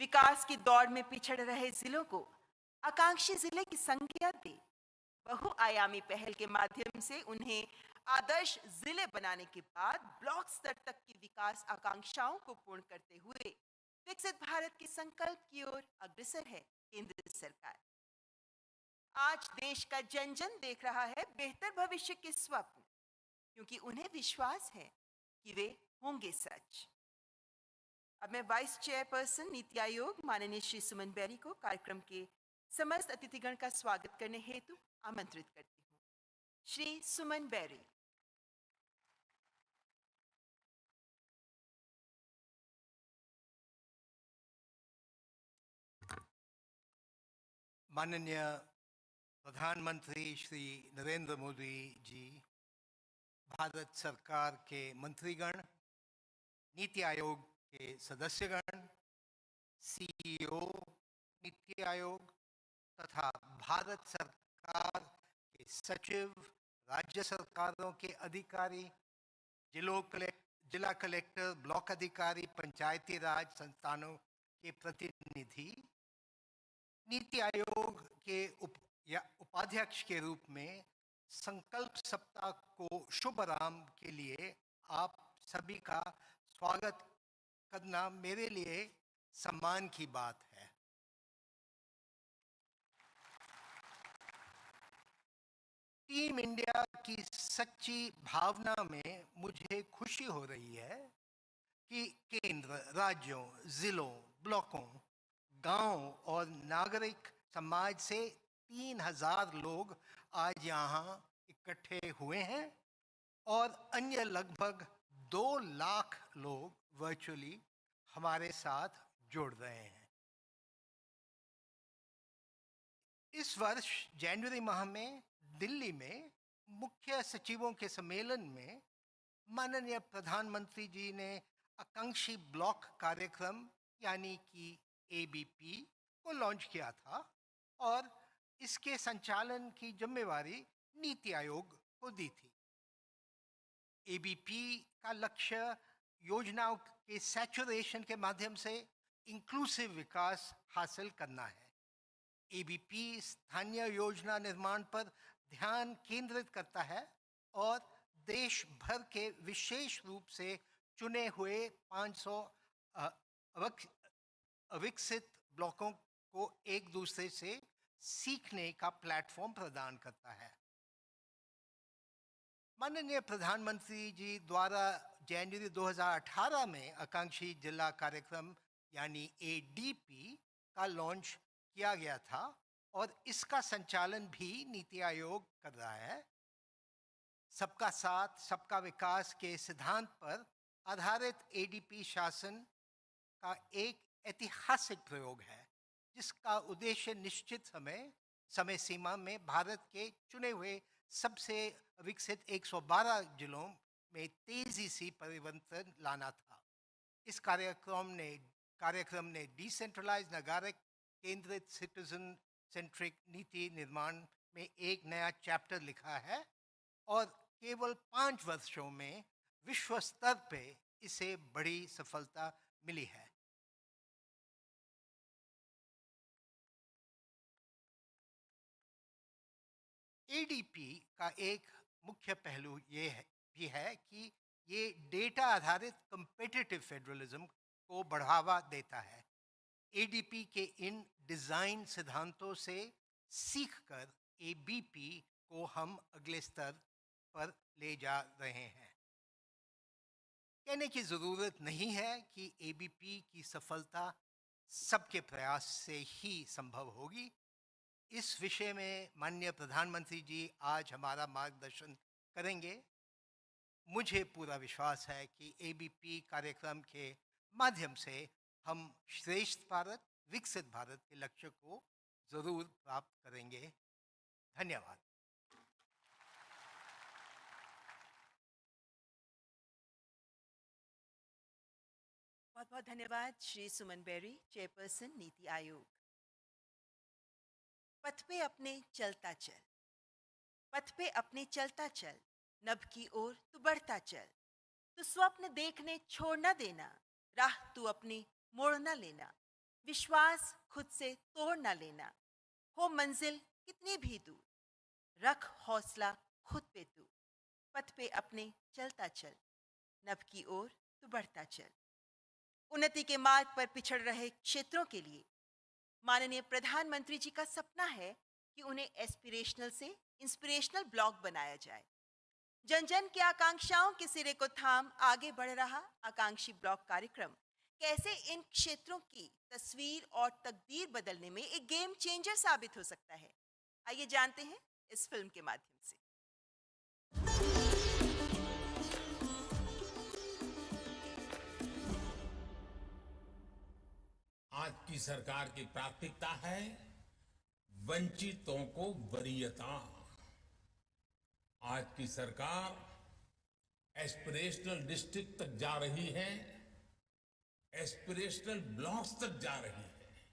विकास की दौड़ में पिछड़ रहे जिलों को आकांक्षी जिले की संज्ञा दे। बहुआयामी पहल के माध्यम से उन्हें आदर्श जिले बनाने के बाद ब्लॉक स्तर तक की विकास आकांक्षाओं को पूर्ण करते हुए विकसित भारत के संकल्प की ओर अग्रसर है केंद्र सरकार। आज देश का जन जन देख रहा है बेहतर भविष्य के स्वप्न, क्योंकि उन्हें विश्वास है कि वे होंगे सच। अब मैं वाइस चेयरपर्सन नीति आयोग माननीय श्री सुमन बेरी को कार्यक्रम के समस्त अतिथिगण का स्वागत करने हेतु आमंत्रित करती हूँ। श्री सुमन बेरी। माननीय प्रधानमंत्री श्री नरेंद्र मोदी जी, भारत सरकार के मंत्रीगण, नीति आयोग के सदस्यगण, सीईओ नीति आयोग तथा भारत सरकार के सचिव, राज्य सरकारों के अधिकारी, जिला कलेक्टर, ब्लॉक अधिकारी, पंचायती राज संस्थानों के प्रतिनिधि, नीति आयोग के उपाध्यक्ष के रूप में संकल्प सप्ताह को शुभ आरंभ के लिए आप सभी का स्वागत करना मेरे लिए सम्मान की बात है। टीम इंडिया की सच्ची भावना में मुझे खुशी हो रही है कि केंद्र, राज्यों, जिलों, ब्लॉकों, गांव और नागरिक समाज से 3000 लोग आज यहाँ इकट्ठे हुए हैं और अन्य लगभग 2 लाख लोग वर्चुअली हमारे साथ जुड़ रहे हैं। इस वर्ष जनवरी माह में दिल्ली में मुख्य सचिवों के सम्मेलन में माननीय प्रधानमंत्री जी ने आकांक्षी ब्लॉक कार्यक्रम यानी कि एबीपी को लॉन्च किया था और इसके संचालन की जिम्मेवारी नीति आयोग को दी थी। एबीपी का लक्ष्य योजनाओं के सैचुरेशन के माध्यम से इंक्लूसिव विकास हासिल करना है। एबीपी स्थानीय योजना निर्माण पर ध्यान केंद्रित करता है और देश भर के विशेष रूप से चुने हुए 500 अविकसित ब्लॉकों को एक दूसरे से सीखने का प्लेटफॉर्म प्रदान करता है। माननीय प्रधानमंत्री जी द्वारा जनवरी 2018 में आकांक्षी जिला कार्यक्रम यानी एडीपी का लॉन्च किया गया था और इसका संचालन भी नीति आयोग कर रहा है। सबका साथ सबका विकास के सिद्धांत पर आधारित एडीपी शासन का एक ऐतिहासिक प्रयोग है, जिसका उद्देश्य निश्चित समय सीमा में भारत के चुने हुए सबसे विकसित 112 जिलों में तेजी से परिवर्तन लाना था। इस कार्यक्रम ने डिसेंट्रलाइज नागरिक केंद्रित सिटीजन सेंट्रिक नीति निर्माण में एक नया चैप्टर लिखा है और केवल 5 वर्षों में विश्व स्तर पे इसे बड़ी सफलता मिली है। एडीपी का एक मुख्य पहलू भी है कि ये डेटा आधारित कम्पिटिटिव फेडरलिज्म को बढ़ावा देता है। एडीपी के इन डिज़ाइन सिद्धांतों से सीखकर एबीपी को हम अगले स्तर पर ले जा रहे हैं। कहने की ज़रूरत नहीं है कि एबीपी की सफलता सबके प्रयास से ही संभव होगी। इस विषय में माननीय प्रधानमंत्री जी आज हमारा मार्गदर्शन करेंगे। मुझे पूरा विश्वास है कि एबीपी कार्यक्रम के माध्यम से हम श्रेष्ठ भारत, विकसित भारत के लक्ष्य को जरूर प्राप्त करेंगे। धन्यवाद। बहुत बहुत धन्यवाद श्री सुमन बेरी, चेयरपर्सन नीति आयोग। पथ पे अपने चलता चल, पथ पे अपने चलता चल, नभ की ओर तू बढ़ता चल। तू स्वप्न देखने छोड़ न देना, राह तू अपनी मोड़ न लेना। विश्वास खुद से तोड़ न लेना, हो मंजिल कितनी भी दूर, रख हौसला खुद पे तू, पथ पे अपने चलता चल, नभ की ओर तू बढ़ता चल। उन्नति के मार्ग पर पिछड़ रहे क्षेत्रों के लिए माननीय प्रधानमंत्री जी का सपना है कि उन्हें एस्पिरेशनल से इंस्पिरेशनल ब्लॉक बनाया जाए। जन जन की आकांक्षाओं के सिरे को थाम आगे बढ़ रहा आकांक्षी ब्लॉक कार्यक्रम कैसे इन क्षेत्रों की तस्वीर और तकदीर बदलने में एक गेम चेंजर साबित हो सकता है, आइए जानते हैं इस फिल्म के माध्यम से। आज की सरकार की प्राथमिकता है वंचितों को वरीयता। आज की सरकार एस्पिरेशनल डिस्ट्रिक्ट तक जा रही है, एस्पिरेशनल ब्लॉक्स तक जा रही है।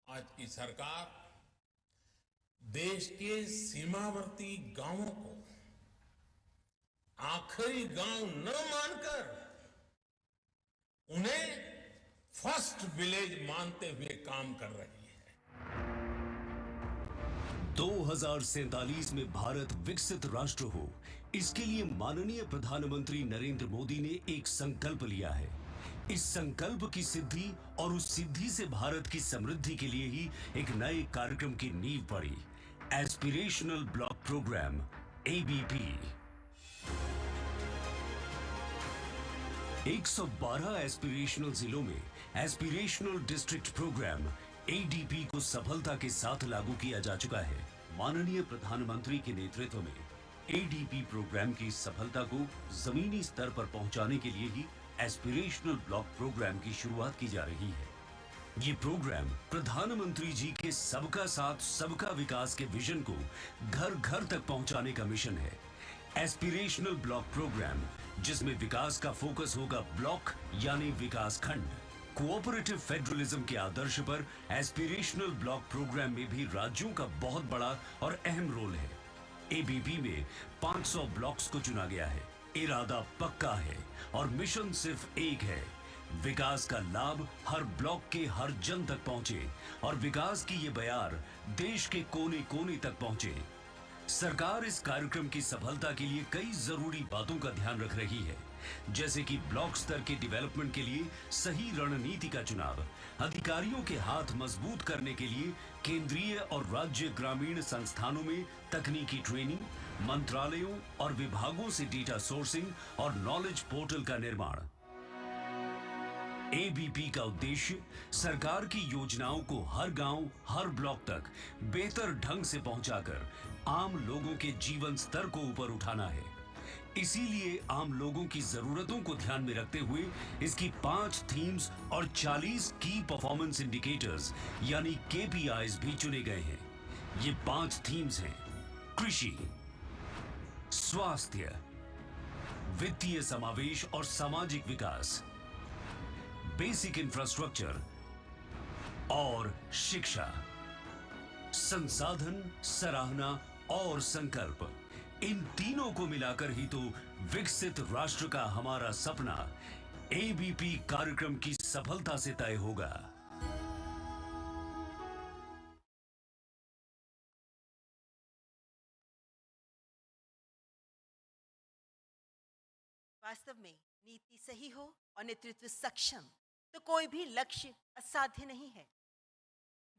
आज की सरकार देश के सीमावर्ती गांवों को आखिरी गांव न मानकर उन्हें फर्स्ट विलेज मानते हुए काम कर रही है। 2047 में भारत विकसित राष्ट्र हो, इसके लिए माननीय प्रधानमंत्री नरेंद्र मोदी ने एक संकल्प लिया है। इस संकल्प की सिद्धि और उस सिद्धि से भारत की समृद्धि के लिए ही एक नए कार्यक्रम की नींव पड़ी, aspirational block programme ABP. 112 aspirational जिलों में एस्पिरेशनल डिस्ट्रिक्ट प्रोग्राम एडीपी को सफलता के साथ लागू किया जा चुका है। माननीय प्रधानमंत्री के नेतृत्व में एडीपी प्रोग्राम की सफलता को जमीनी स्तर पर पहुंचाने के लिए ही एस्पिरेशनल ब्लॉक प्रोग्राम की शुरुआत की जा रही है। ये प्रोग्राम प्रधानमंत्री जी के सबका साथ सबका विकास के विजन को घर घर तक पहुंचाने का मिशन है। एस्पिरेशनल ब्लॉक प्रोग्राम, जिसमें विकास का फोकस होगा ब्लॉक यानी विकास खंड। कोऑपरेटिव फेडरलिज्म के आदर्श पर एस्पिरेशनल ब्लॉक प्रोग्राम में भी राज्यों का बहुत बड़ा और अहम रोल है। एबीपी में 500 ब्लॉक्स को चुना गया है। इरादा पक्का है और मिशन सिर्फ एक है, विकास का लाभ हर ब्लॉक के हर जन तक पहुंचे और विकास की ये बयार देश के कोने कोने तक पहुंचे। सरकार इस कार्यक्रम की सफलता के लिए कई जरूरी बातों का ध्यान रख रही है, जैसे कि ब्लॉक स्तर के डेवलपमेंट के लिए सही रणनीति का चुनाव, अधिकारियों के हाथ मजबूत करने के लिए केंद्रीय और राज्य ग्रामीण संस्थानों में तकनीकी ट्रेनिंग, मंत्रालयों और विभागों से डेटा सोर्सिंग और नॉलेज पोर्टल का निर्माण। एबीपी का उद्देश्य सरकार की योजनाओं को हर गांव, हर ब्लॉक तक बेहतर ढंग से पहुंचाकर आम लोगों के जीवन स्तर को ऊपर उठाना है। इसीलिए आम लोगों की जरूरतों को ध्यान में रखते हुए इसकी 5 थीम्स और 40 की परफॉर्मेंस इंडिकेटर्स यानी केपीआईज भी चुने गए हैं। ये 5 थीम्स हैं: कृषि, स्वास्थ्य, वित्तीय समावेश और सामाजिक विकास, बेसिक इंफ्रास्ट्रक्चर और शिक्षा, संसाधन, सराहना और संकल्प। इन तीनों को मिलाकर ही तो विकसित राष्ट्र का हमारा सपना एबीपी कार्यक्रम की सफलता से तय होगा। वास्तव में नीति सही हो और नेतृत्व सक्षम तो कोई भी लक्ष्य असाध्य नहीं है।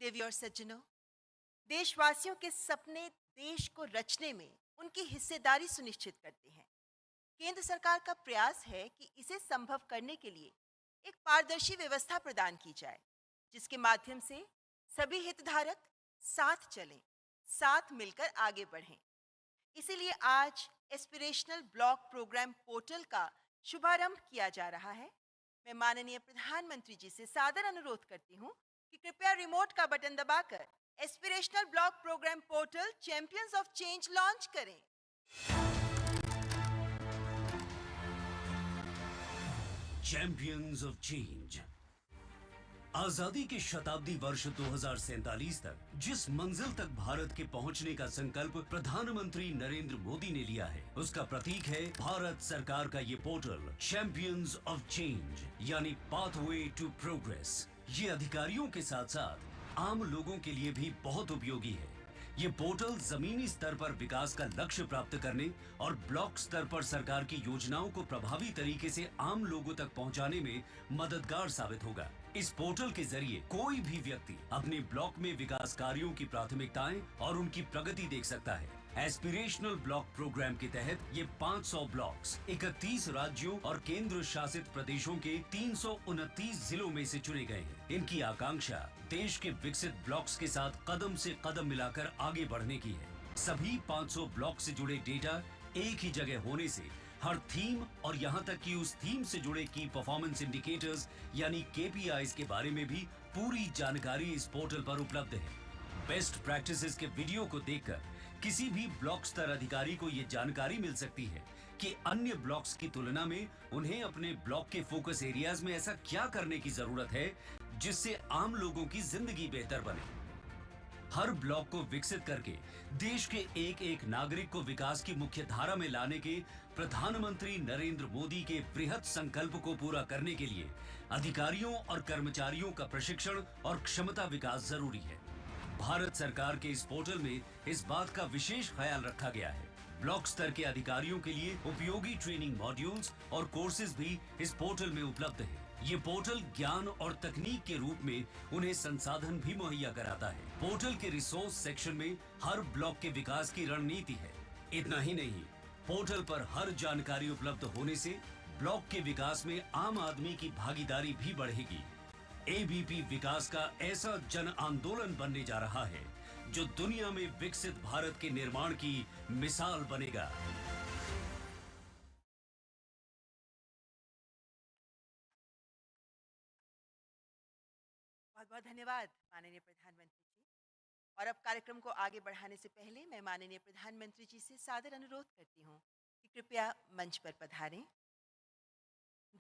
देवी और सज्जनों, देशवासियों के सपने देश को रचने में उनकी हिस्सेदारी सुनिश्चित करते हैं। केंद्र सरकार का प्रयास है कि इसे संभव करने के लिए एक पारदर्शी व्यवस्था प्रदान की जाए, जिसके माध्यम से सभी हितधारक साथ चलें, साथ मिलकर आगे बढ़ें। इसीलिए आज एस्पिरेशनल ब्लॉक प्रोग्राम पोर्टल का शुभारंभ किया जा रहा है। मैं माननीय प्रधानमंत्री जी से सादर अनुरोध करती हूं कि कृपया रिमोट का बटन दबाकर aspirational block programme portal champions of change launch करें। चैंपियंस ऑफ चेंज, आजादी के शताब्दी वर्ष 2047 तक जिस मंजिल तक भारत के पहुंचने का संकल्प प्रधानमंत्री नरेंद्र मोदी ने लिया है, उसका प्रतीक है भारत सरकार का ये पोर्टल चैंपियंस ऑफ चेंज, यानी पाथवे टू प्रोग्रेस। ये अधिकारियों के साथ साथ आम लोगों के लिए भी बहुत उपयोगी है। ये पोर्टल जमीनी स्तर पर विकास का लक्ष्य प्राप्त करने और ब्लॉक स्तर पर सरकार की योजनाओं को प्रभावी तरीके से आम लोगों तक पहुंचाने में मददगार साबित होगा। इस पोर्टल के जरिए कोई भी व्यक्ति अपने ब्लॉक में विकास कार्यों की प्राथमिकताएं और उनकी प्रगति देख सकता है। एस्पिरेशनल ब्लॉक प्रोग्राम के तहत ये 500 ब्लॉक्स 31 राज्यों और केंद्र शासित प्रदेशों के 329 जिलों में से चुने गए हैं। इनकी आकांक्षा देश के विकसित ब्लॉक्स के साथ कदम से कदम मिलाकर आगे बढ़ने की है। सभी 500 ब्लॉक से जुड़े डेटा एक ही जगह होने से हर थीम और यहाँ तक कि उस थीम से जुड़े की परफॉर्मेंस इंडिकेटर्स यानी केपीआईज के बारे में भी पूरी जानकारी इस पोर्टल पर उपलब्ध है। बेस्ट प्रैक्टिसेस के वीडियो को देखकर किसी भी ब्लॉक स्तर अधिकारी को ये जानकारी मिल सकती है कि अन्य ब्लॉक्स की तुलना में उन्हें अपने ब्लॉक के फोकस एरियाज में ऐसा क्या करने की जरूरत है जिससे आम लोगों की जिंदगी बेहतर बने। हर ब्लॉक को विकसित करके देश के एक एक नागरिक को विकास की मुख्य धारा में लाने के प्रधानमंत्री नरेंद्र मोदी के बृहत संकल्प को पूरा करने के लिए अधिकारियों और कर्मचारियों का प्रशिक्षण और क्षमता विकास जरूरी है। भारत सरकार के इस पोर्टल में इस बात का विशेष ख्याल रखा गया है। ब्लॉक स्तर के अधिकारियों के लिए उपयोगी ट्रेनिंग मॉड्यूल्स और कोर्सेज भी इस पोर्टल में उपलब्ध है। ये पोर्टल ज्ञान और तकनीक के रूप में उन्हें संसाधन भी मुहैया कराता है। पोर्टल के रिसोर्स सेक्शन में हर ब्लॉक के विकास की रणनीति है। इतना ही नहीं, पोर्टल पर हर जानकारी उपलब्ध होने से ब्लॉक के विकास में आम आदमी की भागीदारी भी बढ़ेगी। एबीपी विकास का ऐसा जन आंदोलन बनने जा रहा है जो दुनिया में विकसित भारत के निर्माण की मिसाल बनेगा। बहुत बहुत धन्यवाद माननीय प्रधानमंत्री जी। और अब कार्यक्रम को आगे बढ़ाने से पहले मैं माननीय प्रधानमंत्री जी से सादर अनुरोध करती हूँ कि कृपया मंच पर पधारें।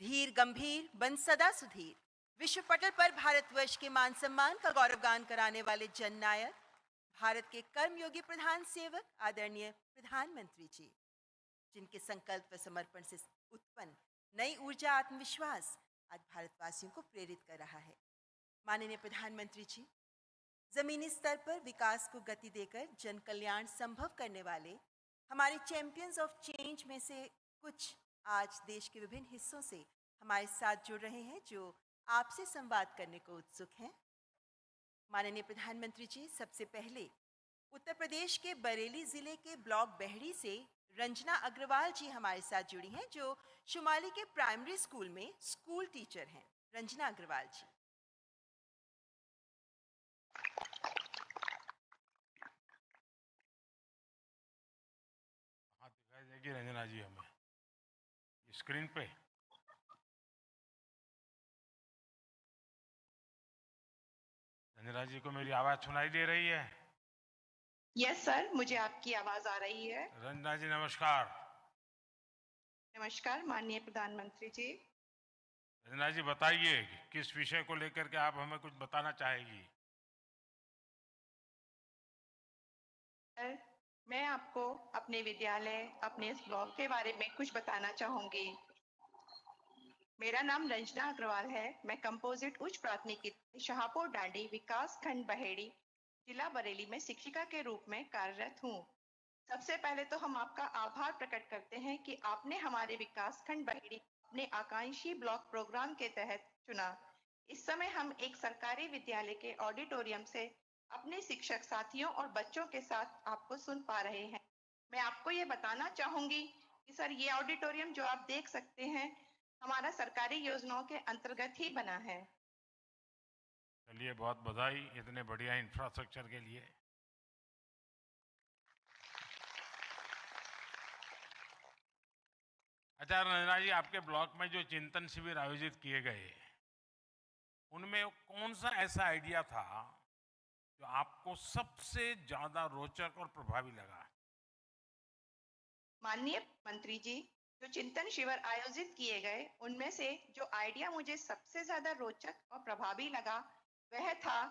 धीर गंभीर बन सदा सुधीर, विश्व पटल पर भारतवर्ष के मान सम्मान का गौरवगान कराने वाले जननायक, भारत के कर्मयोगी प्रधान सेवक आदरणीय प्रधानमंत्री जी, जिनके संकल्प व समर्पण से उत्पन्न नई ऊर्जा आत्मविश्वास आज भारतवासियों को प्रेरित कर रहा है। माननीय प्रधानमंत्री जी, जमीनी स्तर पर विकास को गति देकर जन कल्याण संभव करने वाले हमारे चैंपियंस ऑफ चेंज में से कुछ आज देश के विभिन्न हिस्सों से हमारे साथ जुड़ रहे हैं, जो आपसे संवाद करने को उत्सुक हैं। माननीय प्रधानमंत्री जी, सबसे पहले उत्तर प्रदेश के बरेली जिले के ब्लॉक बहड़ी से रंजना अग्रवाल जी हमारे साथ जुड़ी हैं, जो शुमाली के प्राइमरी स्कूल में स्कूल टीचर हैं। रंजना अग्रवाल जी। हाँ, दिखाई देगी रंजना जी हमें स्क्रीन पे। रंजना जी को मेरी आवाज सुनाई दे रही है? यस सर, मुझे आपकी आवाज आ रही है। रंजना जी नमस्कार। नमस्कार माननीय प्रधानमंत्री जी। रंजना जी बताइए कि किस विषय को लेकर के आप हमें कुछ बताना चाहेगी? सर, मैं आपको अपने विद्यालय, अपने इस ब्लॉक के बारे में कुछ बताना चाहूंगी। मेरा नाम रंजना अग्रवाल है। मैं कंपोजिट उच्च प्राथमिक शाहपुर डांडी विकास खंड बहेड़ी जिला बरेली में शिक्षिका के रूप में कार्यरत हूँ। सबसे पहले तो हम आपका आभार प्रकट करते हैं कि आपने हमारे विकास खंड बहेड़ी अपने आकांक्षी ब्लॉक प्रोग्राम के तहत चुना। इस समय हम एक सरकारी विद्यालय के ऑडिटोरियम से अपने शिक्षक साथियों और बच्चों के साथ आपको सुन पा रहे हैं। मैं आपको ये बताना चाहूंगी कि सर, ये ऑडिटोरियम जो आप देख सकते हैं हमारा सरकारी योजनाओं के अंतर्गत ही बना है। चलिए, बहुत बधाई इतने बढ़िया इंफ्रास्ट्रक्चर के लिए। अच्छा रंजना जी, आपके ब्लॉक में जो चिंतन शिविर आयोजित किए गए, उनमें कौन सा ऐसा आइडिया था जो आपको सबसे ज्यादा रोचक और प्रभावी लगा? माननीय मंत्री जी, जो चिंतन शिविर आयोजित किए गए उनमें से जो आइडिया मुझे सबसे ज्यादा रोचक और प्रभावी लगा वह था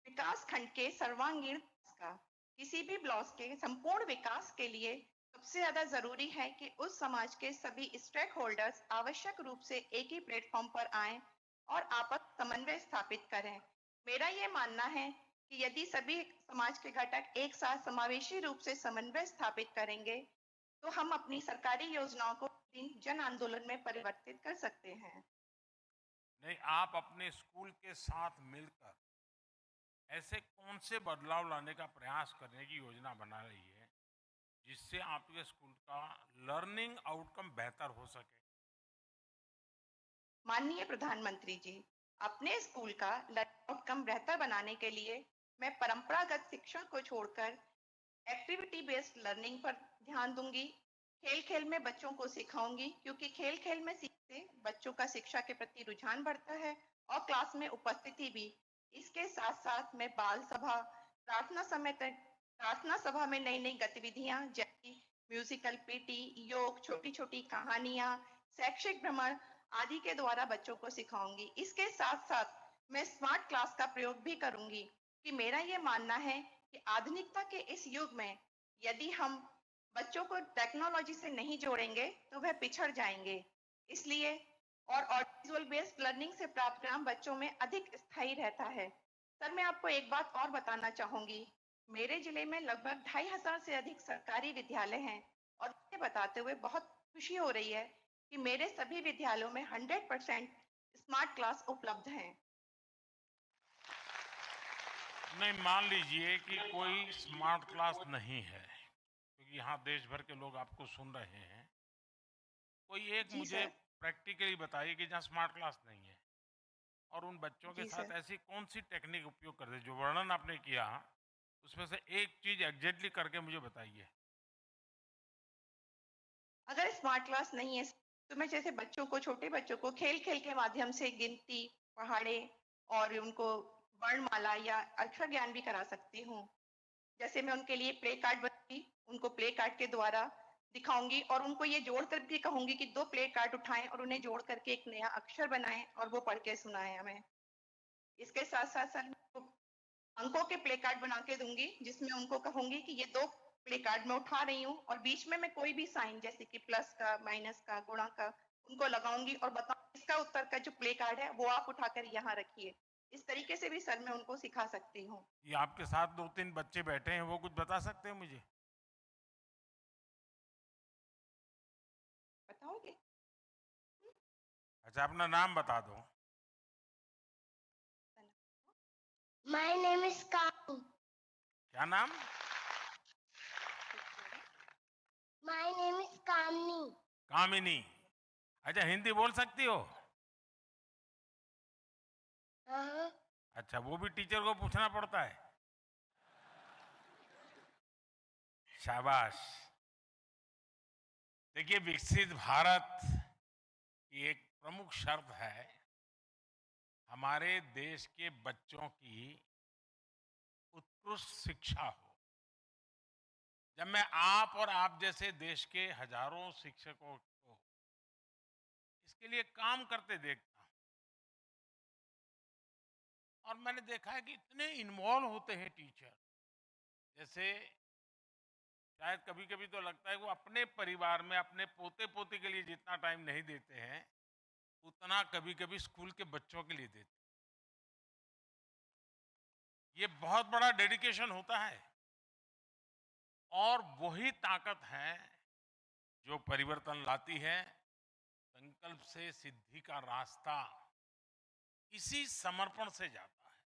विकास खंड के सर्वांगीण विकास का। किसी भी ब्लॉक के संपूर्ण विकास के लिए सबसे ज्यादा जरूरी है कि उस समाज के सभी स्टेक होल्डर्स आवश्यक रूप से एक ही प्लेटफॉर्म पर आएं और आपस समन्वय स्थापित करें। मेरा ये मानना है कि यदि सभी समाज के घटक एक साथ समावेशी रूप से समन्वय स्थापित करेंगे तो हम अपनी सरकारी योजनाओं को जन आंदोलन में परिवर्तित कर सकते हैं। नहीं, आप अपने स्कूल के साथ मिलकर ऐसे कौन से बदलाव लाने का प्रयास करने की योजना बना रही है जिससे आपके स्कूल का लर्निंग आउटकम बेहतर हो सके? माननीय प्रधानमंत्री जी, अपने स्कूल का लर्निंग आउटकम बेहतर बनाने के लिए मैं परंपरागत शिक्षा को छोड़कर एक्टिविटी बेस्ड लर्निंग पर ध्यान दूंगी। खेल खेल में बच्चों को सिखाऊंगी क्योंकि खेल खेल में सीखते बच्चों का शिक्षा के प्रति रुझान बढ़ता है और क्लास में उपस्थिति भी। इसके साथ साथ मैं बाल सभा, प्रार्थना सभा में नई नई गतिविधियां जैसे म्यूजिकल पीटी, योग, छोटी छोटी कहानियां, शैक्षिक भ्रमण आदि के द्वारा बच्चों को सिखाऊंगी। इसके साथ साथ मैं स्मार्ट क्लास का प्रयोग भी करूंगी कि मेरा ये मानना है कि आधुनिकता के इस युग में यदि हम बच्चों को टेक्नोलॉजी से नहीं जोड़ेंगे तो वह पिछड़ जाएंगे। इसलिए और विजुअल बेस्ड लर्निंग से प्राप्त ज्ञान बच्चों में अधिक स्थायी रहता है। सर, मैं आपको एक बात और बताना चाहूंगी। मेरे जिले में लगभग 2500 से अधिक सरकारी विद्यालय हैं और ये बताते हुए बहुत खुशी हो रही है कि मेरे सभी विद्यालयों में 100% स्मार्ट क्लास उपलब्ध हैं। नहीं, मान लीजिए कि कोई स्मार्ट क्लास नहीं है, क्योंकि यहाँ देश भर के लोग आपको सुन रहे हैं। कोई एक जी मुझे सर। प्रैक्टिकली बताइए कि जहाँ स्मार्ट क्लास नहीं है और उन बच्चों के जी साथ सर। ऐसी कौन सी टेक्निक उपयोग करते हैं? जो वर्णन आपने किया उसमें से एक चीज एग्जैक्टली करके मुझे बताइए। अगर स्मार्ट क्लास नहीं है तो मैं जैसे बच्चों को, छोटे बच्चों को खेल खेल के माध्यम से गिनती, पहाड़े और उनको वर्णमाला या अक्षर ज्ञान भी करा सकती हूँ। जैसे मैं उनके लिए प्ले कार्ड बनाऊंगी, उनको प्ले कार्ड के द्वारा दिखाऊंगी और उनको ये जोड़ कर भी कहूंगी कि 2 प्ले कार्ड उठाएं और उन्हें जोड़ करके एक नया अक्षर बनाएं और वो पढ़ के सुनाएं हमें। इसके साथ साथ सर मैं अंकों के प्ले कार्ड बना के दूंगी जिसमें उनको कहूंगी कि ये 2 प्ले कार्ड मैं उठा रही हूँ और बीच में मैं कोई भी साइन जैसे कि प्लस का, माइनस का, गुणा का उनको लगाऊंगी और बताऊंगी इसका उत्तर का जो प्ले कार्ड है वो आप उठाकर यहाँ रखिए। इस तरीके से भी सर मैं उनको सिखा सकती हूँ। ये आपके साथ 2-3 बच्चे बैठे हैं, वो कुछ बता सकते हैं मुझे? बताओगे? अच्छा, अपना नाम बता दो। My name is Kami. क्या नाम? My name is Kamini. कामिनी। अच्छा, हिंदी बोल सकती हो? Uh-huh. अच्छा, वो भी टीचर को पूछना पड़ता है? शाबाश। देखिए, विकसित भारत की एक प्रमुख शर्त है हमारे देश के बच्चों की उत्कृष्ट शिक्षा हो। जब मैं आप और आप जैसे देश के हजारों शिक्षकों को इसके लिए काम करते देखता हूं और मैंने देखा है कि इतने इन्वॉल्व होते हैं टीचर, जैसे शायद कभी कभी तो लगता है वो अपने परिवार में अपने पोते पोती के लिए जितना टाइम नहीं देते हैं उतना कभी कभी स्कूल के बच्चों के लिए देते हैं। ये बहुत बड़ा डेडिकेशन होता है और वही ताकत है जो परिवर्तन लाती है। संकल्प से सिद्धि का रास्ता इसी समर्पण से जाता है,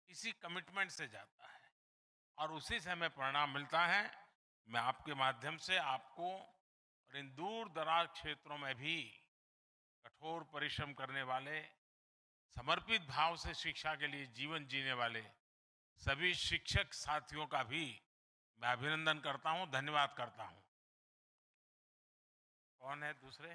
इसी कमिटमेंट से जाता है और उसी से हमें परिणाम मिलता है। मैं आपके माध्यम से आपको और इन दूर दराज क्षेत्रों में भी कठोर परिश्रम करने वाले, समर्पित भाव से शिक्षा के लिए जीवन जीने वाले सभी शिक्षक साथियों का भी मैं अभिनंदन करता हूं, धन्यवाद करता हूं। कौन है दूसरे?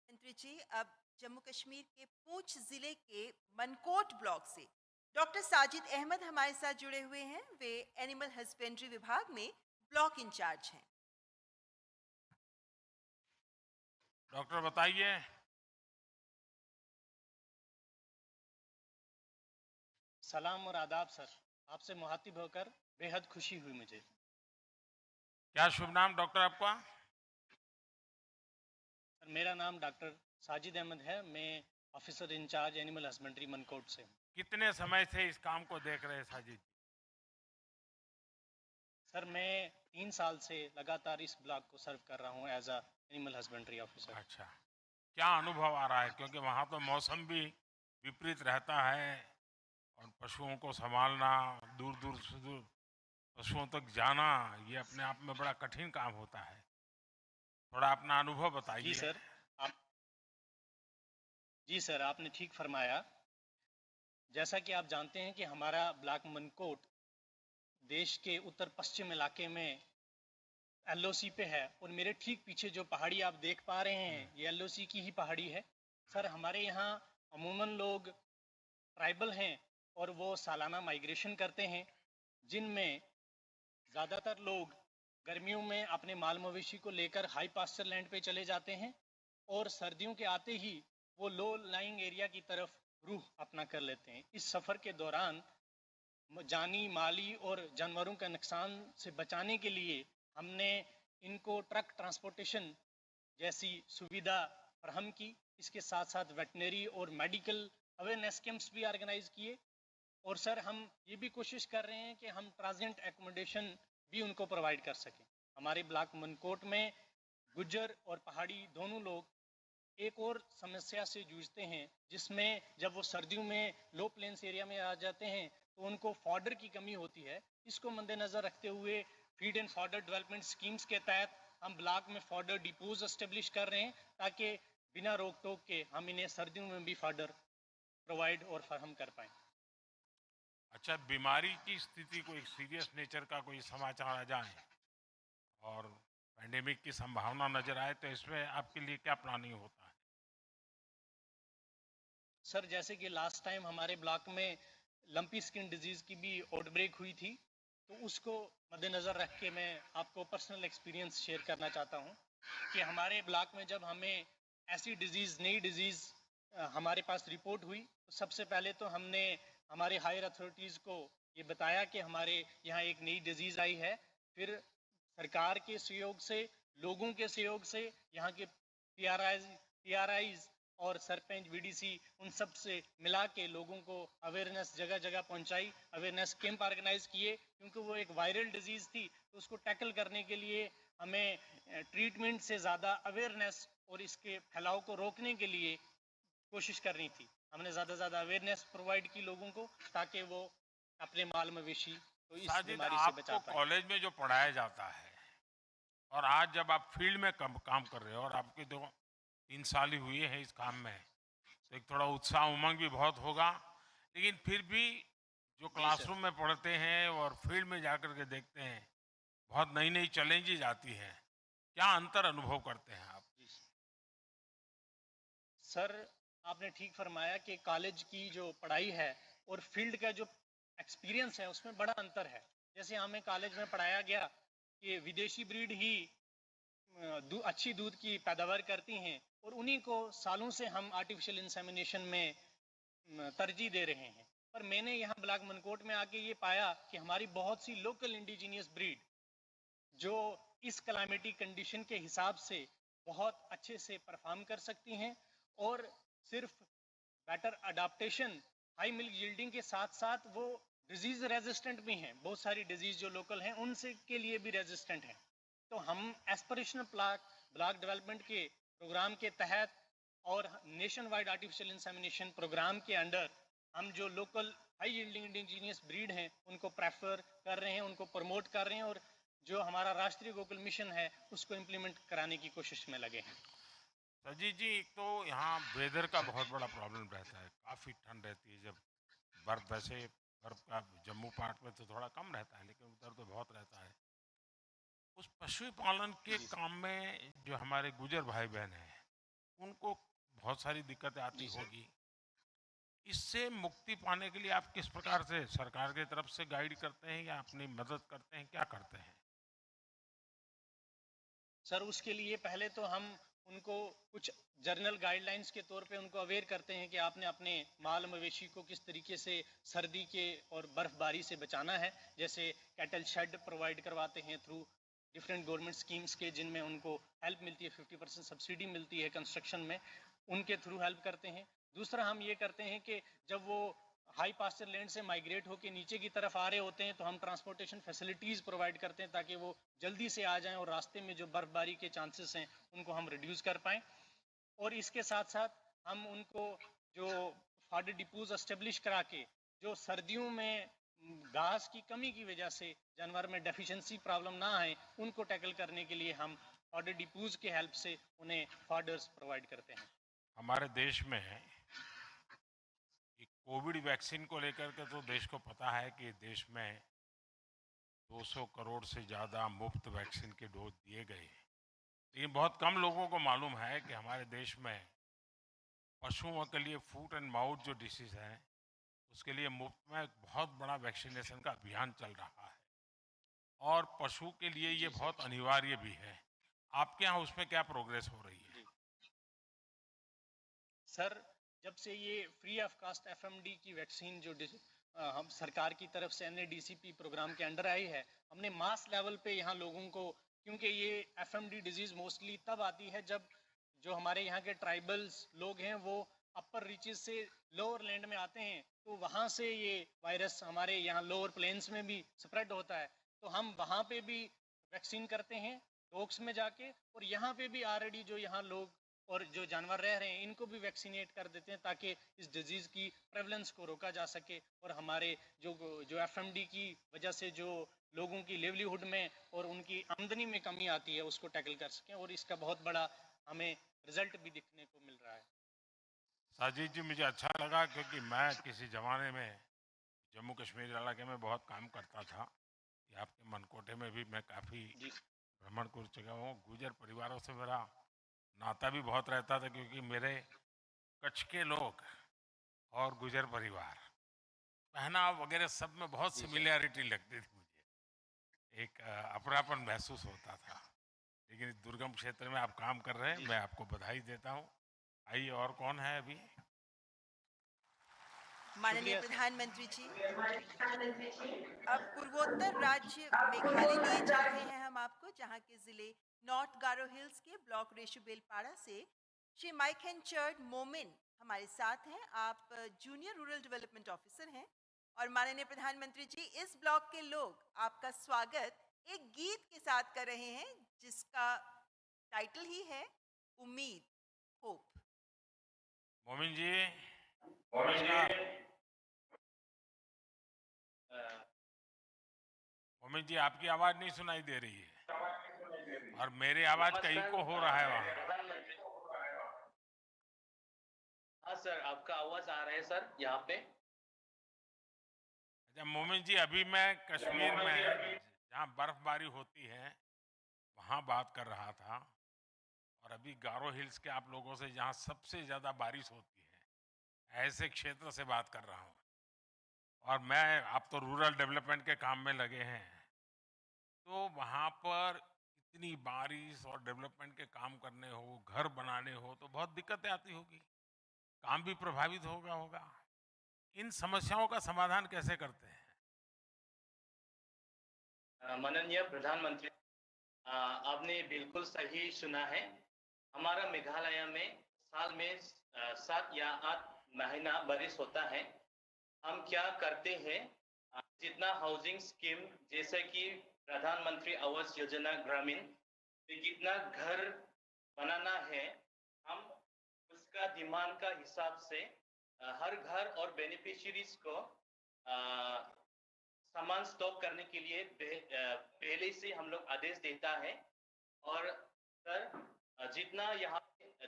मंत्री जी, अब जम्मू कश्मीर के पूंछ जिले के मनकोट ब्लॉक से डॉक्टर साजिद अहमद हमारे साथ जुड़े हुए हैं। वे एनिमल हस्बेंड्री विभाग में ब्लॉक इंचार्ज हैं। डॉक्टर बताइए। सलाम और आदाब सर। आपसे मुखातिब होकर बेहद खुशी हुई मुझे। क्या शुभ नाम डॉक्टर आपका? सर मेरा नाम डॉक्टर साजिद अहमद है। मैं officer in charge animal husbandry Mankot से हूँ। कितने समय से इस काम को देख रहे हैं साजिद? सर मैं 3 साल से लगातार इस ब्लॉक को सर्व कर रहा हूँ as a animal husbandry officer. अच्छा, क्या अनुभव आ रहा है? क्योंकि वहाँ तो मौसम भी विपरीत रहता है और पशुओं को संभालना, दूर दूर से दूर पशुओं तक जाना, ये अपने आप में बड़ा कठिन काम होता है। थोड़ा अपना अनुभव बताइए। जी सर, आपने ठीक फरमाया। जैसा कि आप जानते हैं कि हमारा ब्लॉक मनकोट देश के उत्तर पश्चिम इलाके में एलओसी पे है और मेरे ठीक पीछे जो पहाड़ी आप देख पा रहे हैं ये एलओसी की ही पहाड़ी है। सर हमारे यहाँ अमूमन लोग ट्राइबल हैं और वो सालाना माइग्रेशन करते हैं, जिनमें ज़्यादातर लोग गर्मियों में अपने माल मवेशी को लेकर हाई पास्चर लैंड पे चले जाते हैं और सर्दियों के आते ही वो लो लाइंग एरिया की तरफ रुख अपना कर लेते हैं। इस सफ़र के दौरान जानी माली और जानवरों का नुकसान से बचाने के लिए हमने इनको ट्रक ट्रांसपोर्टेशन जैसी सुविधा फराहम की। इसके साथ साथ वेटनरी और मेडिकल अवेयरनेस कैंप्स भी ऑर्गेनाइज किए और सर हम ये भी कोशिश कर रहे हैं कि हम ट्रांजिएंट एकोमोडेशन भी उनको प्रोवाइड कर सकें। हमारे ब्लॉक मनकोट में गुज्जर और पहाड़ी दोनों लोग एक और समस्या से जूझते हैं, जिसमें जब वो सर्दियों में लो प्लेन्स एरिया में आ जाते हैं तो उनको फॉडर की कमी होती है। इसको मद्देनज़र रखते हुए feed and fodder development schemes के तहत हम ब्लॉक में फॉडर डिपोज एस्टेब्लिश कर रहे हैं ताकि बिना रोक टोक के हम इन्हें सर्दियों में भी फॉडर प्रोवाइड और फराहम कर पाएँ। अच्छा, बीमारी की स्थिति कोई सीरियस नेचर का कोई समाचार आ जाए और पैंडेमिक की संभावना नजर आए तो इसमें आपके लिए क्या प्लानिंग होता है? सर जैसे कि लास्ट टाइम हमारे ब्लॉक में लंपी स्किन डिजीज़ की भी आउटब्रेक हुई थी, तो उसको मद्देनज़र रख के मैं आपको पर्सनल एक्सपीरियंस शेयर करना चाहता हूँ कि हमारे ब्लॉक में जब हमें ऐसी डिजीज़ नई डिजीज़ हमारे पास रिपोर्ट हुई तो सबसे पहले तो हमने हमारे हायर अथॉरिटीज़ को ये बताया कि हमारे यहाँ एक नई डिजीज़ आई है। फिर सरकार के सहयोग से, लोगों के सहयोग से, यहाँ के पीआरआईज और सरपंच वीडीसी उन सब से मिला के लोगों को अवेयरनेस जगह जगह पहुंचाई, अवेयरनेस कैंप ऑर्गेनाइज किए, क्योंकि वो एक वायरल डिजीज़ थी तो उसको टैकल करने के लिए हमें ट्रीटमेंट से ज़्यादा अवेयरनेस और इसके फैलाव को रोकने के लिए कोशिश करनी थी। हमने ज़्यादा से ज़्यादा अवेयरनेस प्रोवाइड की लोगों को ताकि वो अपने माल मवेशी को इस बीमारी से बचा पाए। कॉलेज में जो पढ़ाया जाता है और आज जब आप फील्ड में काम कर रहे हो और आपके 2-3 साल ही हुए हैं इस काम में, तो एक थोड़ा उत्साह उमंग भी बहुत होगा, लेकिन फिर भी जो क्लासरूम में पढ़ते हैं और फील्ड में जाकर के देखते हैं, बहुत नई नई चैलेंजेज आती हैं। क्या अंतर अनुभव करते हैं आप? सर आपने ठीक फरमाया कि कॉलेज की जो पढ़ाई है और फील्ड का जो एक्सपीरियंस है उसमें बड़ा अंतर है। जैसे हमें कॉलेज में पढ़ाया गया कि विदेशी ब्रीड ही अच्छी दूध की पैदावार करती हैं और उन्हीं को सालों से हम आर्टिफिशियल इंसेमिनेशन में तरजीह दे रहे हैं। पर मैंने यहाँ ब्लॉक मनकोट में आके ये पाया कि हमारी बहुत सी लोकल इंडिजीनियस ब्रीड जो इस क्लाइमेटिक कंडीशन के हिसाब से बहुत अच्छे से परफॉर्म कर सकती हैं और सिर्फ better adaptation, high milk yielding के साथ साथ वो डिजीज रेजिस्टेंट भी हैं। बहुत सारी डिजीज जो लोकल हैं उनसे के लिए भी रेजिस्टेंट हैं। तो हम एस्पिरेशनल ब्लॉक डेवलपमेंट के प्रोग्राम के तहत और nationwide artificial insemination programme के अंडर हम जो local high yielding indigenous breed हैं उनको प्रेफर कर रहे हैं, उनको प्रमोट कर रहे हैं और जो हमारा राष्ट्रीय गोकुल मिशन है उसको इम्प्लीमेंट कराने की कोशिश में लगे हैं। सजीत जी, एक तो यहाँ वेदर का बहुत बड़ा प्रॉब्लम रहता है, काफ़ी ठंड रहती है। जब बर्फ, वैसे बर्फ का जम्मू पार्ट में तो थोड़ा कम रहता है, लेकिन उधर तो बहुत रहता है। उस पशुपालन के काम में जो हमारे गुजर भाई बहन हैं उनको बहुत सारी दिक्कतें आती होगी। इससे मुक्ति पाने के लिए आप किस प्रकार से सरकार की तरफ से गाइड करते हैं या अपनी मदद करते हैं, क्या करते हैं? सर उसके लिए पहले तो हम उनको कुछ जर्नल गाइडलाइंस के तौर पे उनको अवेयर करते हैं कि आपने अपने माल मवेशी को किस तरीके से सर्दी के और बर्फबारी से बचाना है। जैसे कैटल शेड प्रोवाइड करवाते हैं थ्रू डिफरेंट गवर्नमेंट स्कीम्स के, जिनमें उनको हेल्प मिलती है, 50% सब्सिडी मिलती है कंस्ट्रक्शन में, उनके थ्रू हेल्प करते हैं। दूसरा हम ये करते हैं कि जब वो हाई पास्चर लैंड से माइग्रेट होकर नीचे की तरफ आ रहे होते हैं तो हम ट्रांसपोर्टेशन फैसिलिटीज़ प्रोवाइड करते हैं ताकि वो जल्दी से आ जाएं और रास्ते में जो बर्फबारी के चांसेस हैं उनको हम रिड्यूस कर पाएँ। और इसके साथ साथ हम उनको जो फॉडर डिपोज एस्टेब्लिश करा के जो सर्दियों में घास की कमी की वजह से जानवर में डेफिशिएंसी प्रॉब्लम ना आए, उनको टैकल करने के लिए हम फॉडर डिपोज के हेल्प से उन्हें फॉडर्स प्रोवाइड करते हैं। हमारे देश में कि कोविड वैक्सीन को लेकर के तो देश को पता है कि देश में 200 करोड़ से ज़्यादा मुफ्त वैक्सीन के डोज दिए गए, लेकिन बहुत कम लोगों को मालूम है कि हमारे देश में पशुओं के लिए फूट एंड माउथ जो डिसीज़ है उसके लिए मुफ्त में एक बहुत बड़ा वैक्सीनेशन का अभियान चल रहा है और पशु के लिए ये बहुत अनिवार्य भी है। आपके यहाँ उसमें क्या प्रोग्रेस हो रही है? सर, जब से ये फ्री ऑफ कास्ट एफएमडी की वैक्सीन जो हम सरकार की तरफ से एनएडीसीपी प्रोग्राम के अंडर आई है, हमने मास लेवल पे यहाँ लोगों को, क्योंकि ये एफएमडी डिजीज मोस्टली तब आती है जब जो हमारे यहाँ के ट्राइबल्स लोग हैं वो अपर रीचेस से लोअर लैंड में आते हैं, तो वहाँ से ये वायरस हमारे यहाँ लोअर प्लेन्स में भी स्प्रेड होता है। तो हम वहाँ पे भी वैक्सीन करते हैं डॉग्स में जाके, और यहाँ पे भी ऑलरेडी जो यहाँ लोग और जो जानवर रह रहे हैं इनको भी वैक्सीनेट कर देते हैं ताकि इस डिजीज़ की प्रेवलेंस को रोका जा सके और हमारे जो एफएमडी की वजह से जो लोगों की लिवलीहुड में और उनकी आमदनी में कमी आती है उसको टैकल कर सकें, और इसका बहुत बड़ा हमें रिजल्ट भी दिखने को मिल रहा है। साजिद जी, मुझे अच्छा लगा क्योंकि मैं किसी ज़माने में जम्मू कश्मीर इलाके में बहुत काम करता था। ये आपके मनकोटे में भी मैं काफ़ी भ्रमण कर चुका हूँ। गुजर परिवारों से मेरा नाता भी बहुत रहता था क्योंकि मेरे कच्छ के लोग और गुजर परिवार पहनाव वगैरह सब में बहुत सिमिलैरिटी लगती थी मुझे, एक अपनापन महसूस होता था। लेकिन इस दुर्गम क्षेत्र में आप काम कर रहे हैं, मैं आपको बधाई देता हूँ। आइए, और कौन है अभी? माननीय प्रधानमंत्री जी, अब पूर्वोत्तर राज्य मेघालय लिए चल रहे हैं हम आपको, जहां के जिले नॉर्थ गारो हिल्स के ब्लॉक रेशु बेलपाड़ा से श्री माइकन चर्ड मोमिन हमारे साथ हैं। आप जूनियर रूरल डेवलपमेंट ऑफिसर हैं और माननीय प्रधानमंत्री जी, इस ब्लॉक के लोग आपका स्वागत एक गीत के साथ कर रहे हैं जिसका टाइटल ही है उम्मीद, होप। मोमिन जी, नमस्कार। मोमिन जी, आपकी आवाज नहीं सुनाई दे रही है और मेरी आवाज कहीं को हो रहा है वहाँ। हाँ सर, आपका आवाज आ रहा है सर यहाँ पे। अच्छा मोमिन जी, अभी मैं कश्मीर में जहाँ बर्फबारी होती है वहाँ बात कर रहा था, और अभी गारो हिल्स के आप लोगों से जहाँ सबसे ज़्यादा बारिश होती है ऐसे क्षेत्र से बात कर रहा हूँ। और मैं, आप तो रूरल डेवलपमेंट के काम में लगे हैं, तो वहाँ पर इतनी बारिश और डेवलपमेंट के काम करने हो, घर बनाने हो, तो बहुत दिक्कतें आती होगी, काम भी प्रभावित होगा। इन समस्याओं का समाधान कैसे करते हैं? माननीय प्रधानमंत्री, आपने बिल्कुल सही सुना है। हमारा मेघालय में साल में 7 या 8 महीना बारिश होता है। हम क्या करते हैं, जितना हाउसिंग स्कीम जैसे कि प्रधानमंत्री आवास योजना ग्रामीण, कितना घर बनाना है, हम उसका डिमांड का हिसाब से हर घर और बेनिफिशियरीज को सामान स्टॉक करने के लिए पहले से हम लोग आदेश देता है। और सर, जितना यहाँ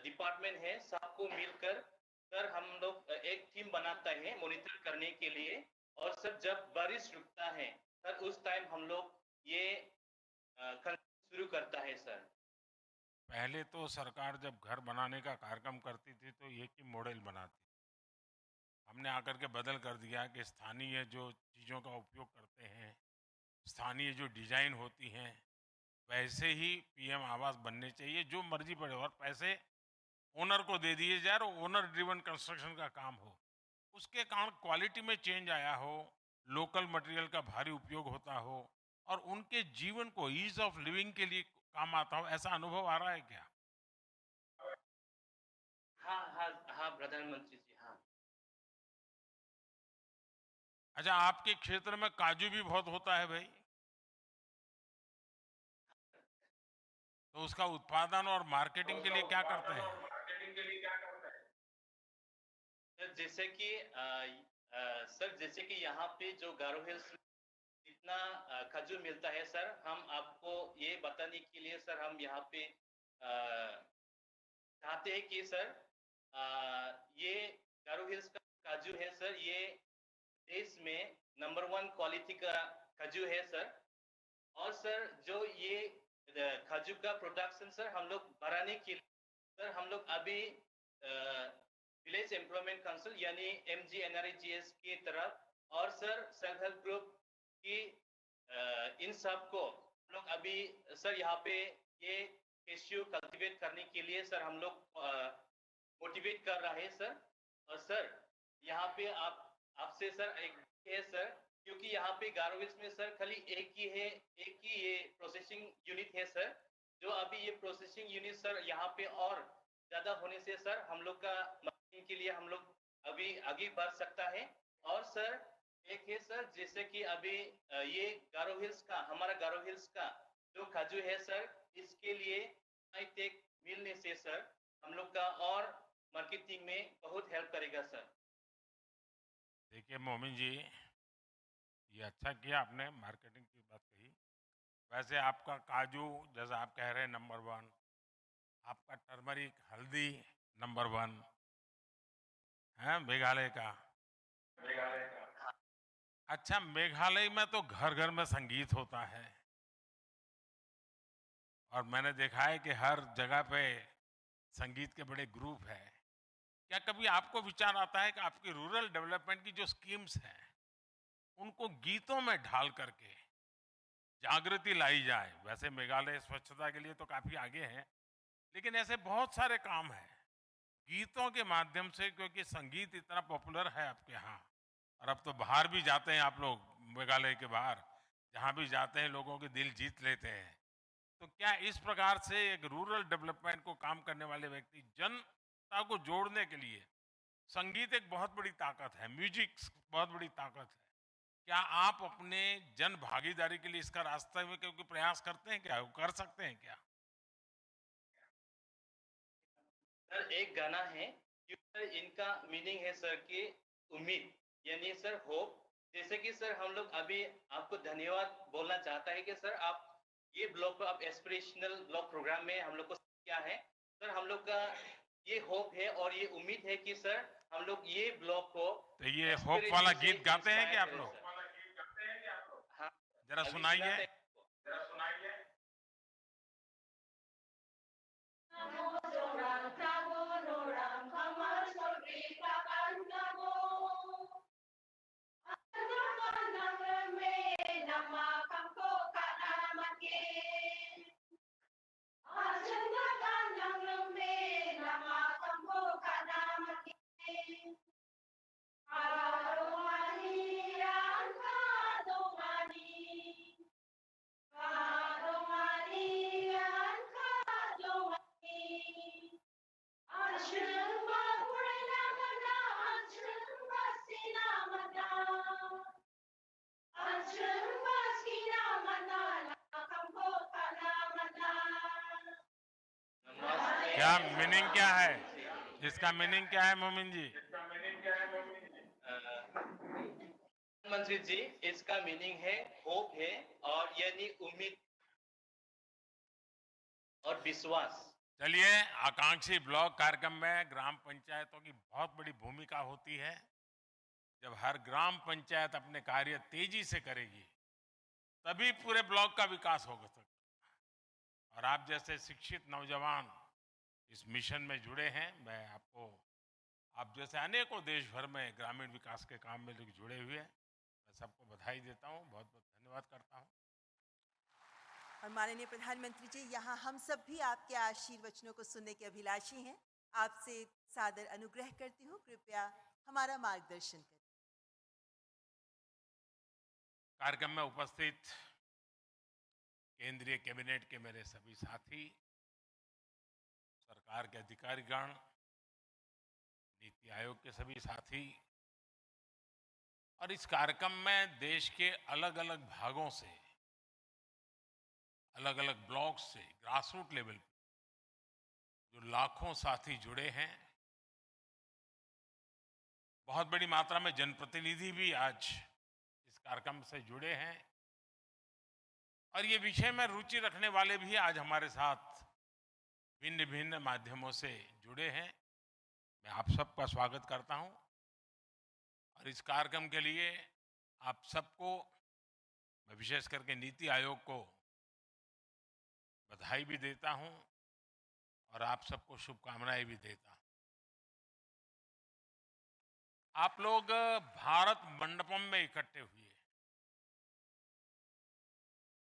डिपार्टमेंट है सबको मिलकर सर हम लोग एक टीम बनाता है मॉनिटर करने के लिए। और सर, जब बारिश रुकता है सर, उस टाइम हम लोग ये शुरू करता है सर। पहले तो सरकार जब घर बनाने का कार्यक्रम करती थी तो एक ही मॉडल बनाती, हमने आकर के बदल कर दिया कि स्थानीय जो चीज़ों का उपयोग करते हैं, स्थानीय जो डिज़ाइन होती हैं, वैसे ही पीएम आवास बनने चाहिए, जो मर्जी पड़े, और पैसे ओनर को दे दिए जाए और ओनर ड्रिवन कंस्ट्रक्शन का काम हो, उसके कारण क्वालिटी में चेंज आया हो, लोकल मटेरियल का भारी उपयोग होता हो और उनके जीवन को ईज ऑफ लिविंग के लिए काम आता हो, ऐसा अनुभव आ रहा है क्या? हाँ हाँ हाँ प्रधानमंत्री जी, हाँ। अच्छा, आपके क्षेत्र में काजू भी बहुत होता है भाई, तो उसका उत्पादन और मार्केटिंग के लिए क्या करते हैं? सर जैसे कि सर जैसे कि यहाँ पे जो गारो हिल्स जितना खजूर मिलता है सर, हम आपको ये बताने के लिए सर हम यहाँ पे चाहते हैं कि सर ये गारो हिल्स का काजू है सर, ये देश में नंबर 1 क्वालिटी का काजू है सर। और सर जो ये काजू का प्रोडक्शन सर हम लोग बढ़ाने के लिए सर हम लोग अभी विलेज एम्प्लॉयमेंट काउंसिल यानी MGNREGS की तरफ और सर सेल्फ हेल्प ग्रुप की इन सब को हम लोग अभी सर यहाँ पे ये केश्यू कल्टीवेट करने के लिए सर हम लोग मोटिवेट कर रहे हैं सर। और सर यहाँ पे आपसे सर एक है सर, क्योंकि यहाँ पे गारो हिल्स में सर खाली एक ही ये प्रोसेसिंग यूनिट है सर, जो अभी ये प्रोसेसिंग यूनिट सर यहाँ पे और ज्यादा होने से सर हम लोग का मार्केटिंग के लिए हम लोग अभी आगे बढ़ सकता है। और सर एक है सर जैसे कि अभी ये गारो हिल्स का हमारा गारो हिल्स का जो काजू है सर, इसके लिए टेक मिलने से सर हम लोग का और मार्केटिंग में बहुत हेल्प करेगा सर। देखिए मोमिन जी, ये अच्छा किया आपने मार्केटिंग की बात कही। वैसे आपका काजू जैसा आप कह रहे हैं नंबर 1, आपका टर्मरिक हल्दी नंबर 1 है मेघालय का। अच्छा, मेघालय में तो घर घर में संगीत होता है और मैंने देखा है कि हर जगह पे संगीत के बड़े ग्रुप है। क्या कभी आपको विचार आता है कि आपकी रूरल डेवलपमेंट की जो स्कीम्स हैं उनको गीतों में ढाल करके जागृति लाई जाए? वैसे मेघालय स्वच्छता के लिए तो काफी आगे है, लेकिन ऐसे बहुत सारे काम हैं गीतों के माध्यम से, क्योंकि संगीत इतना पॉपुलर है आपके यहाँ। और अब तो बाहर भी जाते हैं आप लोग, मेघालय के बाहर जहाँ भी जाते हैं लोगों के दिल जीत लेते हैं। तो क्या इस प्रकार से एक रूरल डेवलपमेंट को काम करने वाले व्यक्ति जनता को जोड़ने के लिए, संगीत एक बहुत बड़ी ताकत है, म्यूजिक बहुत बड़ी ताकत है, क्या आप अपने जन भागीदारी के लिए इसका रास्ते में क्योंकि प्रयास करते हैं क्या, कर सकते हैं क्या? सर एक गाना है सर, इनका मीनिंग है सर कि उम्मीद यानी सर होप। जैसे कि सर हम लोग अभी आपको धन्यवाद बोलना चाहता है कि सर आप ये ब्लॉग को आप एस्पिरेशनल ब्लॉग प्रोग्राम में हम लोग को क्या है सर, हम लोग का ये होप है और ये उम्मीद है कि सर हम लोग ये ब्लॉग को तो ये होप वाला गीत गाते हैं क्या आप लोग? हाँ जरा सुनाइए। क्या मीनिंग क्या है इसका? मीनिंग क्या है मोमिन जी? मंत्री जी, इसका मीनिंग है होप है और यानी उम्मीद और विश्वास। चलिए, आकांक्षी ब्लॉक कार्यक्रम में ग्राम पंचायतों की बहुत बड़ी भूमिका होती है। जब हर ग्राम पंचायत अपने कार्य तेजी से करेगी तभी पूरे ब्लॉक का विकास हो सकता है। और आप जैसे शिक्षित नौजवान इस मिशन में जुड़े हैं, मैं आपको, आप जैसे अनेकों देश भर में ग्रामीण विकास के काम में लोग जुड़े हुए हैं, मैं सबको बधाई देता हूं, बहुत बहुत धन्यवाद करता हूं। और माननीय प्रधानमंत्री जी, यहाँ हम सब भी आपके आशीर्वचनों को सुनने के अभिलाषी हैं। आपसे सादर अनुग्रह करती हूँ, कृपया हमारा मार्गदर्शन करें। कार्यक्रम में उपस्थित केंद्रीय कैबिनेट के मेरे सभी साथी, सरकार के अधिकारीगण, नीति आयोग के सभी साथी और इस कार्यक्रम में देश के अलग अलग भागों से, अलग अलग ब्लॉक से, ग्रासरूट लेवल पे जो लाखों साथी जुड़े हैं, बहुत बड़ी मात्रा में जनप्रतिनिधि भी आज इस कार्यक्रम से जुड़े हैं और ये विषय में रुचि रखने वाले भी आज हमारे साथ भिन्न भिन्न माध्यमों से जुड़े हैं। मैं आप सबका स्वागत करता हूं और इस कार्यक्रम के लिए आप सबको, मैं विशेष करके नीति आयोग को बधाई भी देता हूं और आप सबको शुभकामनाएं भी देता हूं। आप लोग भारत मंडपम में इकट्ठे हुए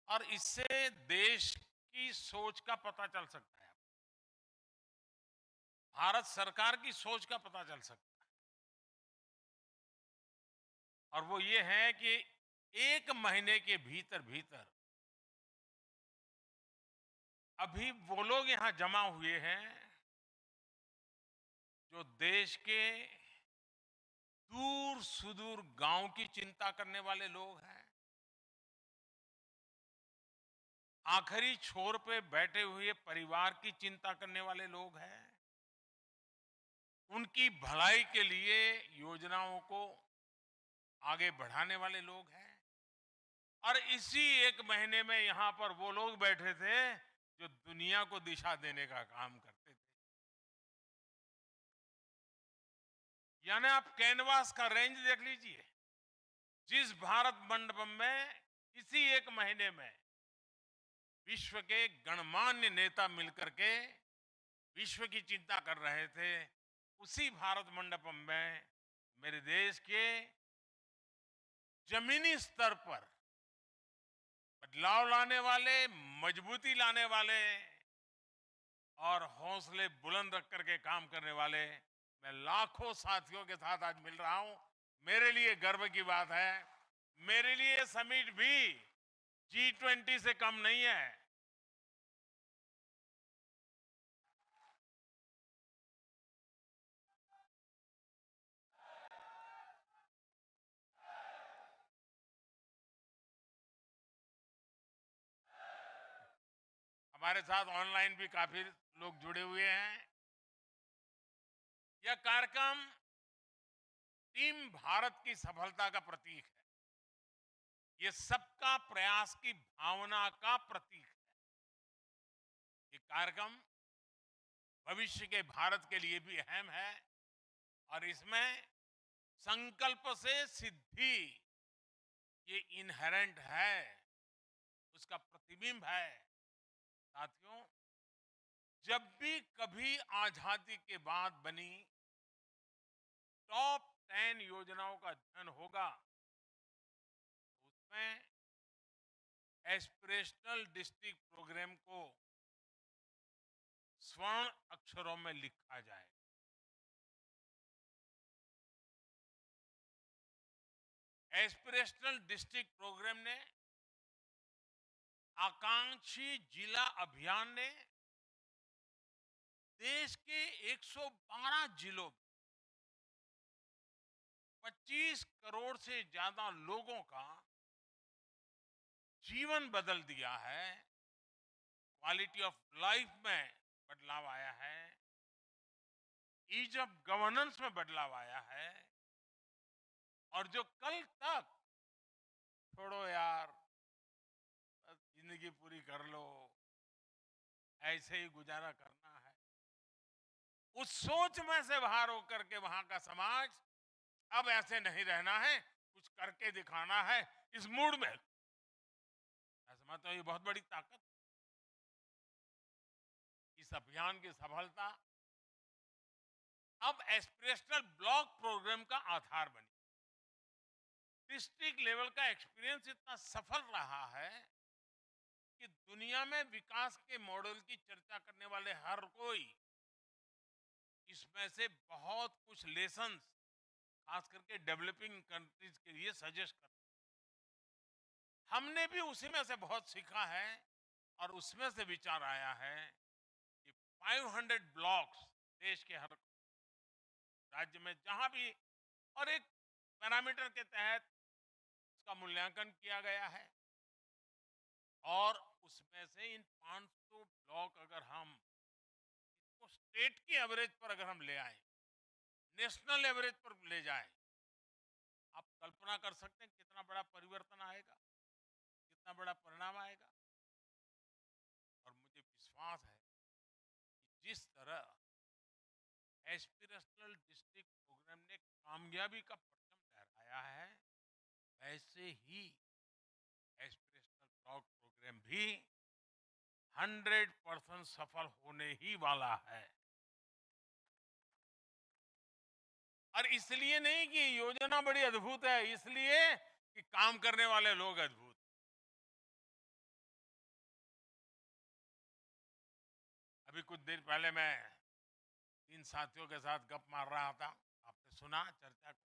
और इससे देश की सोच का पता चल सकता है, भारत सरकार की सोच का पता चल सकता है। और वो ये है कि 1 महीने के भीतर भीतर अभी वो लोग यहां जमा हुए हैं जो देश के दूर सुदूर गांव की चिंता करने वाले लोग हैं, आखिरी छोर पे बैठे हुए परिवार की चिंता करने वाले लोग हैं, उनकी भलाई के लिए योजनाओं को आगे बढ़ाने वाले लोग हैं। और इसी 1 महीने में यहां पर वो लोग बैठे थे जो दुनिया को दिशा देने का काम करते थे। यानी आप कैनवास का रेंज देख लीजिए। जिस भारत मंडपम में इसी 1 महीने में विश्व के गणमान्य नेता मिलकर के विश्व की चिंता कर रहे थे, उसी भारत मंडपम में मेरे देश के जमीनी स्तर पर बदलाव लाने वाले, मजबूती लाने वाले और हौसले बुलंद रख करके काम करने वाले मैं लाखों साथियों के साथ आज मिल रहा हूं। मेरे लिए गर्व की बात है। मेरे लिए समिट भी G20 से कम नहीं है। हमारे साथ ऑनलाइन भी काफी लोग जुड़े हुए हैं। यह कार्यक्रम टीम भारत की सफलता का प्रतीक है। ये सबका प्रयास की भावना का प्रतीक है। ये कार्यक्रम भविष्य के भारत के लिए भी अहम है और इसमें संकल्प से सिद्धि ये इनहेरेंट है, उसका प्रतिबिंब है। साथियों, जब भी कभी आजादी के बाद बनी टॉप 10 योजनाओं का अध्ययन होगा, उसमें एस्पिरेशनल डिस्ट्रिक्ट प्रोग्राम को स्वर्ण अक्षरों में लिखा जाए। एस्पिरेशनल डिस्ट्रिक्ट प्रोग्राम ने, आकांक्षी जिला अभियान ने देश के 112 जिलों में 25 करोड़ से ज्यादा लोगों का जीवन बदल दिया है। क्वालिटी ऑफ लाइफ में बदलाव आया है, ईज ऑफ गवर्नेंस में बदलाव आया है। और जो कल तक छोड़ो यार, बस जिंदगी पूरी कर लो, ऐसे ही गुजारा करना है, उस सोच में से बाहर होकर के वहां का समाज अब ऐसे नहीं रहना है, कुछ करके दिखाना है, इस मूड में मैं समझता हूं ये बहुत बड़ी ताकत। इस अभियान की सफलता अब एस्पिरेशनल ब्लॉक प्रोग्राम का आधार बनी। डिस्ट्रिक्ट लेवल का एक्सपीरियंस इतना सफल रहा है कि दुनिया में विकास के मॉडल की चर्चा करने वाले हर कोई इसमें से बहुत कुछ लेसन्स खास करके डेवलपिंग कंट्रीज के लिए सजेस्ट करते हैं। हमने भी उसी में से बहुत सीखा है और उसमें से विचार आया है कि 500 ब्लॉक्स देश के हर राज्य में जहां भी, और एक पैरामीटर के तहत उसका मूल्यांकन किया गया है, और उसमें से इन 500 ब्लॉक अगर हम इसको स्टेट की एवरेज पर अगर हम ले आए, नेशनल एवरेज पर ले जाए, आप कल्पना कर सकते हैं कितना बड़ा परिवर्तन आएगा, कितना बड़ा परिणाम आएगा। और मुझे विश्वास है कि जिस तरह एस्पिरेशनल डिस्ट्रिक्ट प्रोग्राम ने कामयाबी का परचम लहराया है, वैसे ही एस्पिरेशनल ब्लॉक प्रोग्राम भी 100% सफल होने ही वाला है। और इसलिए नहीं कि योजना बड़ी अद्भुत है, इसलिए कि काम करने वाले लोग अद्भुत। अभी कुछ देर पहले मैं 3 साथियों के साथ गप मार रहा था, आपने सुना चर्चा को।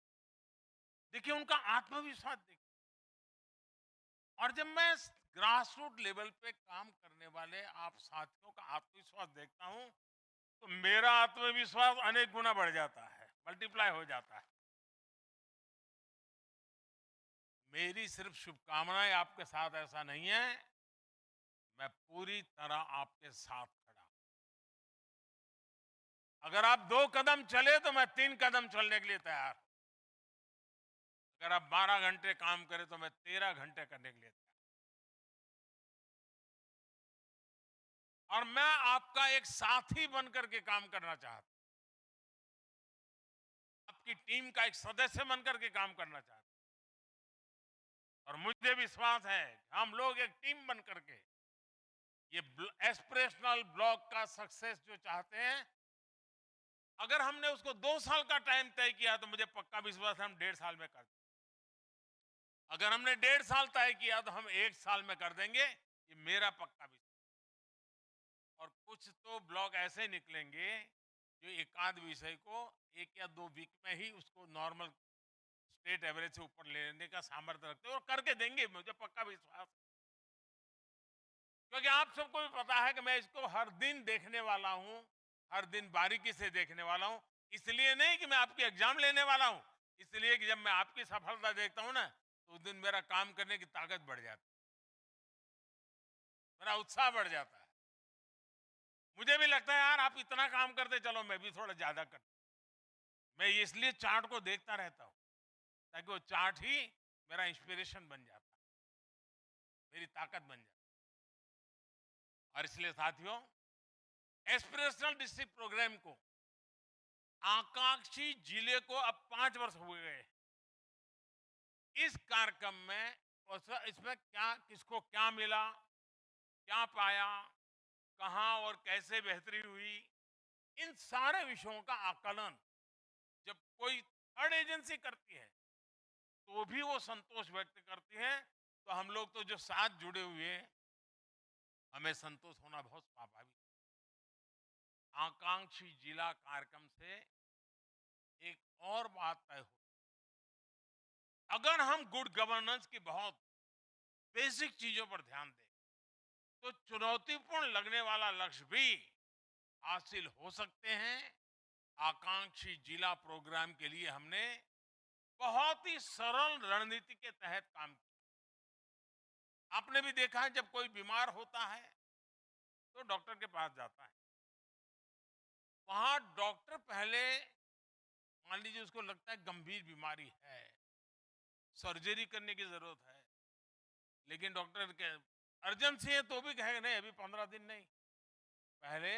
देखिए उनका आत्मविश्वास देखिए, और जब मैं ग्रास रूट लेवल पे काम करने वाले आप साथियों का आत्मविश्वास देखता हूं, तो मेरा आत्मविश्वास अनेक गुना बढ़ जाता है, मल्टीप्लाई हो जाता है। मेरी सिर्फ शुभकामनाएं आपके साथ ऐसा नहीं है, मैं पूरी तरह आपके साथ खड़ा हूं। अगर आप 2 कदम चले तो मैं 3 कदम चलने के लिए तैयार हूं। अगर आप 12 घंटे काम करें तो मैं 13 घंटे करने के लिए तैयार हूं। और मैं आपका एक साथी बनकर के काम करना चाहता हूं, आपकी टीम का एक सदस्य बनकर के काम करना चाहता हूं। और मुझे विश्वास है कि हम लोग एक टीम बनकर के ये एस्पिरेशनल ब्लॉक का सक्सेस जो चाहते हैं, अगर हमने उसको 2 साल का टाइम तय किया तो मुझे पक्का विश्वास है हम 1.5 साल में कर देंगे। अगर हमने 1.5 साल तय किया तो हम 1 साल में कर देंगे, ये मेरा पक्का विश्वास। और कुछ तो ब्लॉक ऐसे निकलेंगे जो एकाध विषय को 1 या 2 वीक में ही उसको नॉर्मल स्टेट एवरेज से ऊपर लेने का सामर्थ्य रखते हैं, और करके देंगे, मुझे पक्का विश्वास है। क्योंकि आप सबको भी पता है कि मैं इसको हर दिन देखने वाला हूं, हर दिन बारीकी से देखने वाला हूं। इसलिए नहीं कि मैं आपकी एग्जाम लेने वाला हूं, इसलिए कि जब मैं आपकी सफलता देखता हूं ना, तो उस दिन मेरा काम करने की ताकत बढ़ जाती है, मेरा उत्साह बढ़ जाता है। मुझे भी लगता है यार आप इतना काम करते, चलो मैं भी थोड़ा ज्यादा कर। मैं इसलिए चार्ट को देखता रहता हूं, ताकि वो चार्ट ही मेरा इंस्पिरेशन बन जाता है, मेरी ताकत बन जाती है। और इसलिए साथियों, एस्पिरेशनल डिस्ट्रिक्ट प्रोग्राम को, आकांक्षी जिले को अब 5 वर्ष हो गए। इस कार्यक्रम में इसमें क्या, किसको क्या मिला, क्या पाया, कहां और कैसे बेहतरी हुई, इन सारे विषयों का आकलन जब कोई थर्ड एजेंसी करती है तो भी वो संतोष व्यक्त करती है। तो हम लोग तो जो साथ जुड़े हुए हैं, हमें संतोष होना बहुत स्वाभाविक। आकांक्षी जिला कार्यक्रम से एक और बात तय हो, अगर हम गुड गवर्नेंस की बहुत बेसिक चीजों पर ध्यान दें तो चुनौतीपूर्ण लगने वाला लक्ष्य भी हासिल हो सकते हैं। आकांक्षी जिला प्रोग्राम के लिए हमने बहुत ही सरल रणनीति के तहत काम किया। आपने भी देखा है जब कोई बीमार होता है तो डॉक्टर के पास जाता है, वहां डॉक्टर पहले, मान लीजिए उसको लगता है गंभीर बीमारी है, सर्जरी करने की जरूरत है, लेकिन डॉक्टर के अर्जेंसी है तो भी कहेगा नहीं अभी 15 दिन नहीं, पहले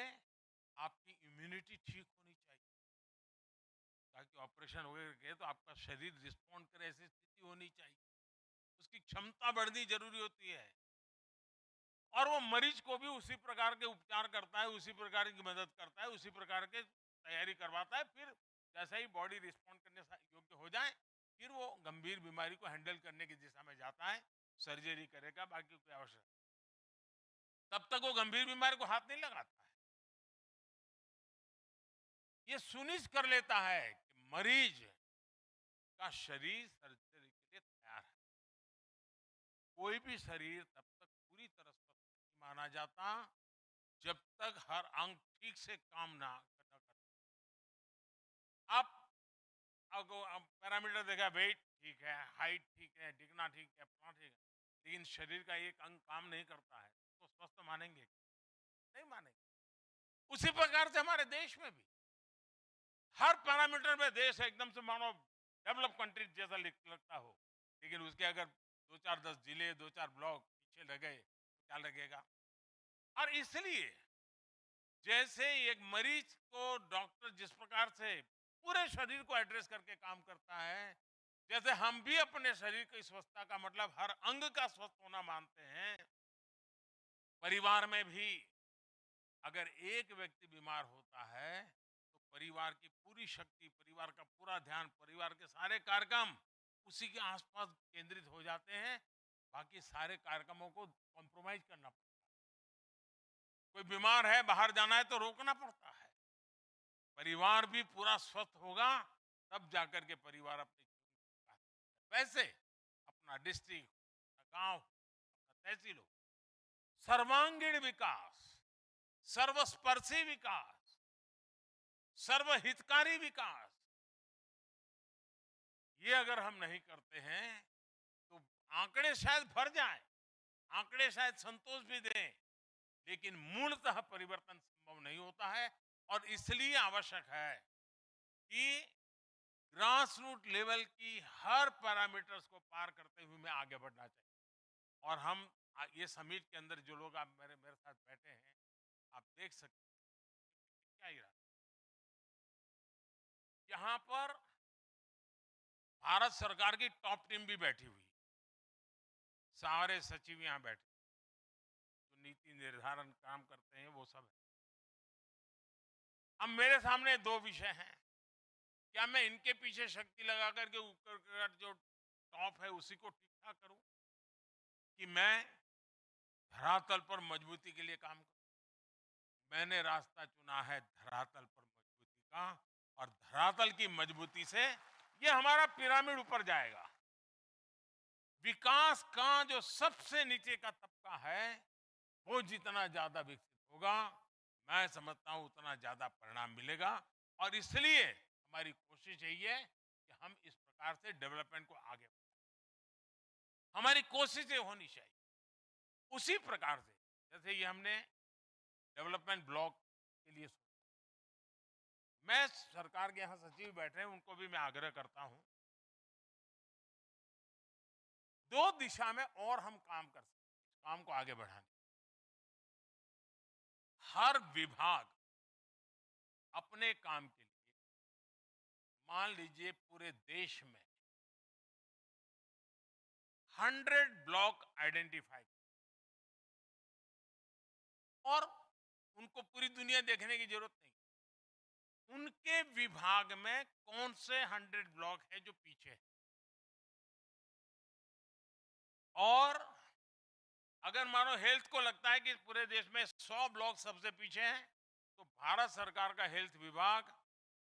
आपकी इम्यूनिटी ठीक होनी चाहिए, ताकि ऑपरेशन हो तो आपका शरीर रिस्पॉन्ड करे, ऐसी स्थिति होनी चाहिए, उसकी क्षमता बढ़नी जरूरी होती है। और वो मरीज को भी उसी प्रकार के उपचार करता है, उसी प्रकार की मदद करता है, उसी प्रकार के तैयारी करवाता है। फिर जैसा ही बॉडी रिस्पॉन्ड करने योग्य हो जाए, फिर वो गंभीर बीमारी को हैंडल करने की दिशा में जाता है, सर्जरी करेगा, बाकी कोई आवश्यक। तब तक वो गंभीर बीमारी को हाथ नहीं लगाता है। ये सुनिश्चित कर लेता है कि मरीज का शरीर सर्जरी के लिए तैयार है। कोई भी शरीर तब तक पूरी तरह स्वस्थ नहीं माना जाता जब तक हर अंग ठीक से काम ना करता। अब पैरामीटर देखा, वेट ठीक है, हाइट ठीक है, दिखना ठीक है, फलाना ठीक है, लेकिन शरीर का एक अंग काम नहीं करता है तो स्वस्थ मानेंगे? नहीं मानेंगे। उसी प्रकार से हमारे देश में भी हर पैरामीटर में देश एकदम से मानो डेवलप कंट्री जैसा लगता हो, लेकिन उसके अगर 2-4-10 जिले, 2-4 ब्लॉक पीछे लगे तो क्या लगेगा? और इसलिए जैसे एक मरीज को डॉक्टर जिस प्रकार से पूरे शरीर को एड्रेस करके काम करता है, जैसे हम भी अपने शरीर की स्वस्थता का मतलब हर अंग का स्वस्थ होना मानते हैं, परिवार में भी अगर एक व्यक्ति बीमार होता है तो परिवार की पूरी शक्ति, परिवार का पूरा ध्यान, परिवार के सारे कार्यक्रम उसी के आसपास केंद्रित हो जाते हैं। बाकी सारे कार्यक्रमों को कॉम्प्रोमाइज करना पड़ता है। कोई बीमार है, बाहर जाना है तो रोकना पड़ता है। परिवार भी पूरा स्वस्थ होगा तब जाकर के परिवार अपनी वैसे अपना डिस्ट्रिक्ट, अपना गांव, अपना तहसील हो, सर्वांगीण विकास, सर्वस्पर्शी विकास, सर्वहितकारी विकास, ये अगर हम नहीं करते हैं तो आंकड़े शायद भर जाएं, आंकड़े शायद संतोष भी दें, लेकिन मूलतः परिवर्तन संभव नहीं होता है। और इसलिए आवश्यक है कि ग्रास रूट लेवल की हर पैरामीटर्स को पार करते हुए हमें आगे बढ़ना चाहिए। और हम ये समिट के अंदर जो लोग आप मेरे साथ बैठे हैं, आप देख सकते हैं क्या इरादा। यहाँ पर भारत सरकार की टॉप टीम भी बैठी हुई, सारे सचिव यहाँ बैठे, जो नीति निर्धारण काम करते हैं वो सब है। अब मेरे सामने दो विषय हैं, क्या मैं इनके पीछे शक्ति लगा करके ऊपर का जो टॉप है उसी को ठीक ठाक करूं, कि मैं धरातल पर मजबूती के लिए काम करूं? मैंने रास्ता चुना है धरातल पर मजबूती का, और धरातल की मजबूती से ये हमारा पिरामिड ऊपर जाएगा। विकास का जो सबसे नीचे का तबका है वो जितना ज्यादा विकसित होगा, मैं समझता हूं उतना ज्यादा परिणाम मिलेगा। और इसलिए हमारी कोशिश यही है कि हम इस प्रकार से डेवलपमेंट को आगे बढ़ाएं। हमारी कोशिशें होनी चाहिए उसी प्रकार से जैसे ये हमने डेवलपमेंट ब्लॉक के लिए सोचा। मैं सरकार के यहाँ सचिव बैठे हैं, उनको भी मैं आग्रह करता हूं, दो दिशा में और हम काम कर सकते हैं इस काम को आगे बढ़ाने। हर विभाग अपने काम के लिए, मान लीजिए पूरे देश में 100 ब्लॉक आइडेंटिफाई, और उनको पूरी दुनिया देखने की जरूरत नहीं, उनके विभाग में कौन से 100 ब्लॉक है जो पीछे है। और अगर मानो हेल्थ को लगता है कि पूरे देश में 100 ब्लॉक सबसे पीछे हैं, तो भारत सरकार का हेल्थ विभाग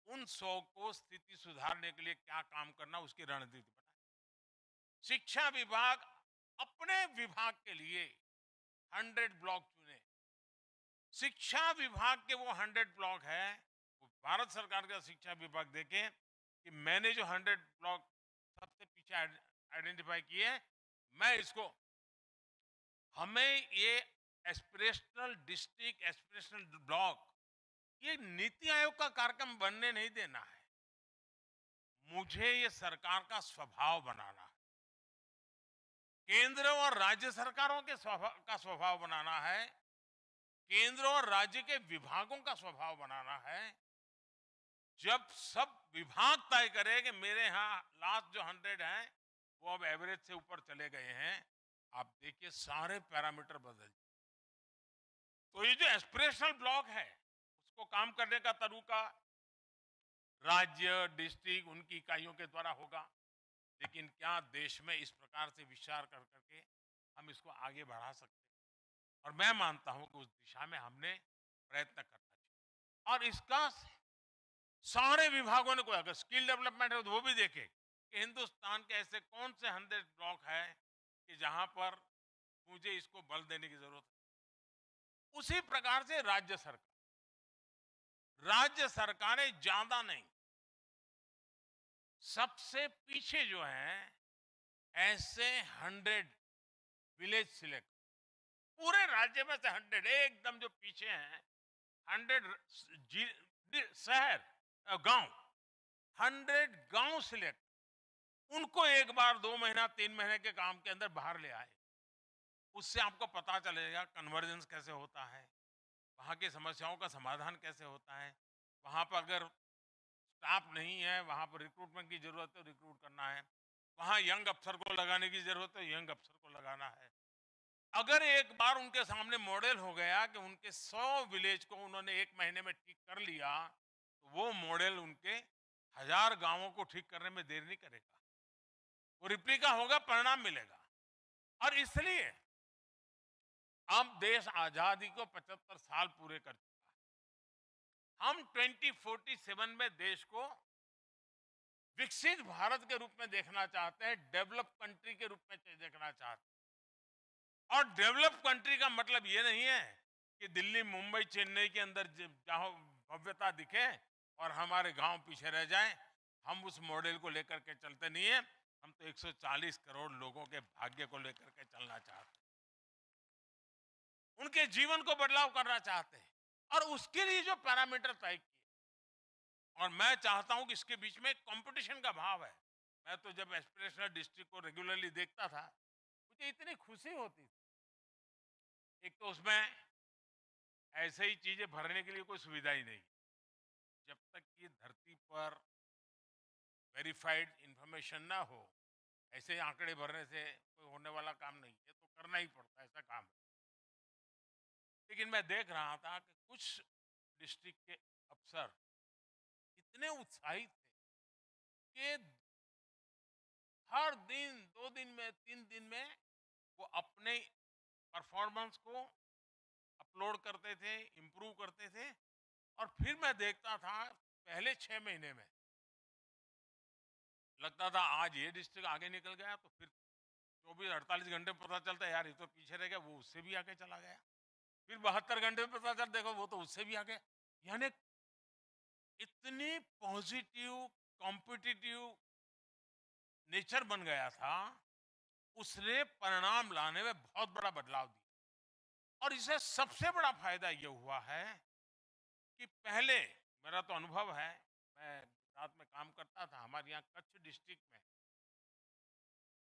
उन 100 को स्थिति सुधारने के लिए क्या काम करना उसकी रणनीति बनाए। शिक्षा विभाग अपने विभाग के लिए 100 ब्लॉक चुने। शिक्षा विभाग के वो 100 ब्लॉक है, वो भारत सरकार का शिक्षा विभाग देखे कि मैंने जो 100 ब्लॉक सबसे पीछे आइडेंटिफाई किए, मैं इसको, हमें ये एस्पिरेशनल डिस्ट्रिक्ट, एस्पिरेशनल ब्लॉक, ये नीति आयोग का कार्यक्रम बनने नहीं देना है। मुझे ये सरकार का स्वभाव बनाना है, केंद्र और राज्य सरकारों के स्वभाव बनाना है, केंद्र और राज्य के विभागों का स्वभाव बनाना है। जब सब विभाग तय करे कि मेरे यहाँ लास्ट जो 100 हैं वो अब एवरेज से ऊपर चले गए हैं, आप देखिए सारे पैरामीटर बदल। तो ये जो एस्पिरेशनल ब्लॉक है उसको काम करने का तरीका राज्य, डिस्ट्रिक्ट, उनकी इकाइयों के द्वारा होगा, लेकिन क्या देश में इस प्रकार से विचार कर करके हम इसको आगे बढ़ा सकते हैं? और मैं मानता हूं कि उस दिशा में हमने प्रयत्न करना चाहिए। और इसका सारे विभागों ने, कोई अगर स्किल डेवलपमेंट है तो वो भी देखे कि हिंदुस्तान के ऐसे कौन से 100 ब्लॉक है कि जहां पर मुझे इसको बल देने की जरूरत है। उसी प्रकार से राज्य सरकारें ज्यादा नहीं, सबसे पीछे जो है ऐसे 100 विलेज सिलेक्ट, पूरे राज्य में से 100 एकदम जो पीछे हैं, 100 शहर गांव, 100 गांव सिलेक्ट, उनको एक बार 2 महीना 3 महीने के काम के अंदर बाहर ले आए। उससे आपको पता चलेगा कन्वर्जेंस कैसे होता है, वहां की समस्याओं का समाधान कैसे होता है। वहां पर अगर स्टाफ नहीं है, वहां पर रिक्रूटमेंट की जरूरत है, रिक्रूट करना है। वहां यंग अफसर को लगाने की जरूरत है, यंग अफसर को लगाना है। अगर एक बार उनके सामने मॉडल हो गया कि उनके 100 विलेज को उन्होंने 1 महीने में ठीक कर लिया, तो वो मॉडल उनके 1000 गांवों को ठीक करने में देर नहीं करेगा, वो रिप्लिका होगा, परिणाम मिलेगा। और इसलिए अब देश आजादी को 75 साल पूरे कर चुका है। हम 2047 में देश को विकसित भारत के रूप में देखना चाहते हैं, डेवलप कंट्री के रूप में देखना चाहते हैं। और डेवलप कंट्री का मतलब ये नहीं है कि दिल्ली, मुंबई, चेन्नई के अंदर जहां भव्यता दिखे और हमारे गांव पीछे रह जाएं। हम उस मॉडल को लेकर के चलते नहीं है। हम तो 140 करोड़ लोगों के भाग्य को लेकर के चलना चाहते हैं, उनके जीवन को बदलाव करना चाहते हैं, और उसके लिए जो पैरामीटर तय किए। और मैं चाहता हूं कि इसके बीच में कंपटीशन का भाव है। मैं तो जब एस्पिरेशनल डिस्ट्रिक्ट को रेगुलरली देखता था, मुझे इतनी खुशी होती थी। एक तो उसमें ऐसे ही चीजें भरने के लिए कोई सुविधा ही नहीं। जब तक ये धरती पर वेरीफाइड इंफॉर्मेशन ना हो, ऐसे आंकड़े भरने से कोई होने वाला काम नहीं है, तो करना ही पड़ता है, ऐसा काम है। लेकिन मैं देख रहा था कि कुछ डिस्ट्रिक्ट के अफसर इतने उत्साहित थे कि हर दिन, 2 दिन में, 3 दिन में वो अपने परफॉर्मेंस को अपलोड करते थे, इंप्रूव करते थे। और फिर मैं देखता था पहले 6 महीने में लगता था आज ये डिस्ट्रिक्ट आगे निकल गया, तो फिर 24-48 घंटे में पता चलता है यार ये तो पीछे रह गया, वो उससे भी आगे चला गया। फिर 72 घंटे में पता चल, देखो वो तो उससे भी आगे। यानी इतनी पॉजिटिव कॉम्पिटिटिव नेचर बन गया था, उसने परिणाम लाने में बहुत बड़ा बदलाव दिया। और इसे सबसे बड़ा फायदा ये हुआ है कि पहले, मेरा तो अनुभव है, मैं गुजरात में काम करता था, हमारे यहाँ कच्छ डिस्ट्रिक्ट में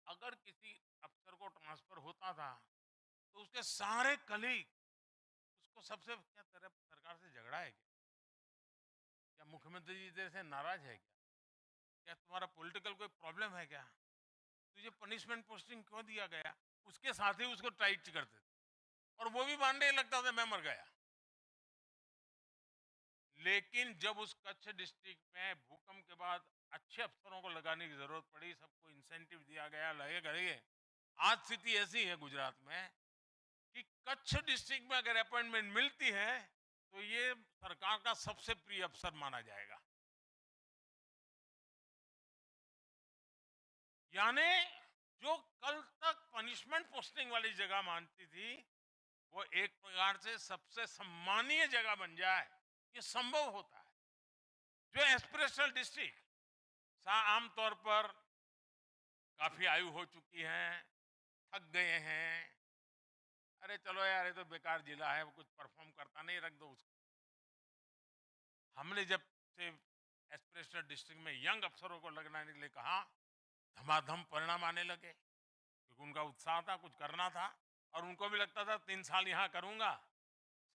अगर किसी अफसर को ट्रांसफर होता था तो उसके सारे कलीग उसको सबसे, क्या तेरा सरकार से झगड़ा है क्या मुख्यमंत्री जी तेरे से नाराज है क्या तुम्हारा पॉलिटिकल कोई प्रॉब्लम है क्या, तुझे पनिशमेंट पोस्टिंग क्यों दिया गया। उसके साथ ही उसको टाइट करते थे और वो भी मानने लगता था मैं मर गया। लेकिन जब उस कच्छ डिस्ट्रिक्ट में भूकंप के बाद अच्छे अफसरों को लगाने की जरूरत पड़ी, सबको इंसेंटिव दिया गया, लगे। आज स्थिति ऐसी है गुजरात में कि कच्छ डिस्ट्रिक्ट में अगर अपॉइंटमेंट मिलती है तो ये सरकार का सबसे प्रिय अफसर माना जाएगा। यानी जो कल तक पनिशमेंट पोस्टिंग वाली जगह मानती थी, वो एक प्रकार से सबसे सम्मानीय जगह बन जाए, ये संभव होता है। जो एस्पिरेशनल डिस्ट्रिक्ट आमतौर पर काफी आयु हो चुकी है, थक गए हैं, अरे चलो यार ये तो बेकार जिला है, वो कुछ परफॉर्म करता नहीं, रख दो उसको। हमने जब से एस्पिरेशनल डिस्ट्रिक्ट में यंग अफसरों को लगाने के लिए कहा, धमाधम परिणाम आने लगे, क्योंकि उनका उत्साह था, कुछ करना था, और उनको भी लगता था 3 साल यहाँ करूंगा,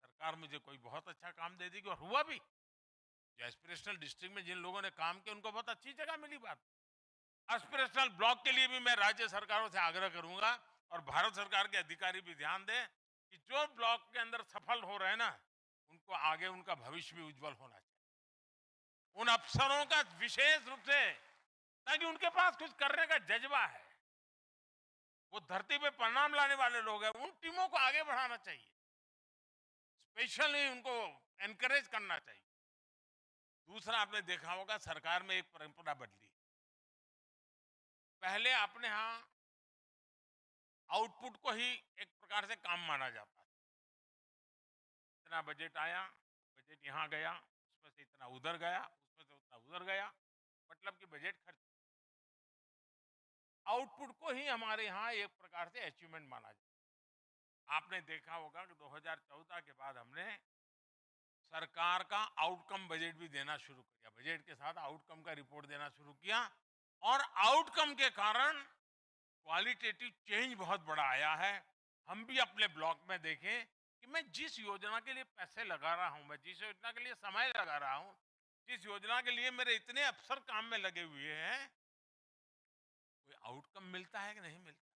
सरकार मुझे कोई बहुत अच्छा काम दे देगी। और हुआ भी। जो एस्पिरेशनल डिस्ट्रिक्ट में जिन लोगों ने काम किया उनको बहुत अच्छी जगह मिली। बात एस्पिरेशनल ब्लॉक के लिए भी मैं राज्य सरकारों से आग्रह करूंगा और भारत सरकार के अधिकारी भी ध्यान दें कि जो ब्लॉक के अंदर सफल हो रहे हैं ना, उनको आगे उनका भविष्य भी उज्जवल होना चाहिए। उन अफसरों का विशेष रूप से, ताकि उनके पास कुछ करने का जज्बा है, वो धरती पे परिणाम लाने वाले लोग हैं, उन टीमों को आगे बढ़ाना चाहिए। स्पेशली उनको एनकरेज करना चाहिए। दूसरा, आपने देखा होगा सरकार में एक परंपरा बदली। पहले अपने यहाँ आउटपुट को ही एक प्रकार से काम माना जाता था। इतना बजट आया, बजट यहाँ गया, उसमें से इतना उधर गया, उसमें से उतना उधर गया, मतलब कि बजट खर्च। आउटपुट को ही हमारे यहाँ एक प्रकार से अचीवमेंट माना जाता। आपने देखा होगा कि 2014 के बाद हमने सरकार का आउटकम बजट भी देना शुरू किया, बजट के साथ आउटकम का रिपोर्ट देना शुरू किया, और आउटकम के कारण क्वालिटेटिव चेंज बहुत बड़ा आया है। हम भी अपने ब्लॉक में देखें कि मैं जिस योजना के लिए पैसे लगा रहा हूं, मैं जिस योजना के लिए समय लगा रहा हूं, जिस योजना के लिए मेरे इतने अफसर काम में लगे हुए हैं, कोई आउटकम मिलता है कि नहीं मिलता है,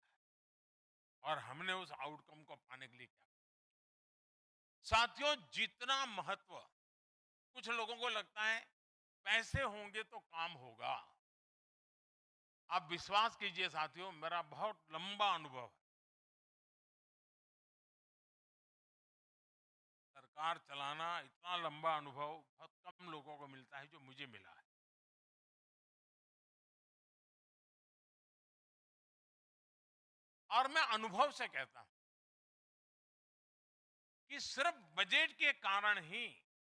और हमने उस आउटकम को पाने के लिए क्या। साथियों, जितना महत्व कुछ लोगों को लगता है पैसे होंगे तो काम होगा, आप विश्वास कीजिए साथियों, मेरा बहुत लंबा अनुभव है। सरकार चलाना इतना लंबा अनुभव बहुत कम लोगों को मिलता है जो मुझे मिला है। और मैं अनुभव से कहता हूं कि सिर्फ बजट के कारण ही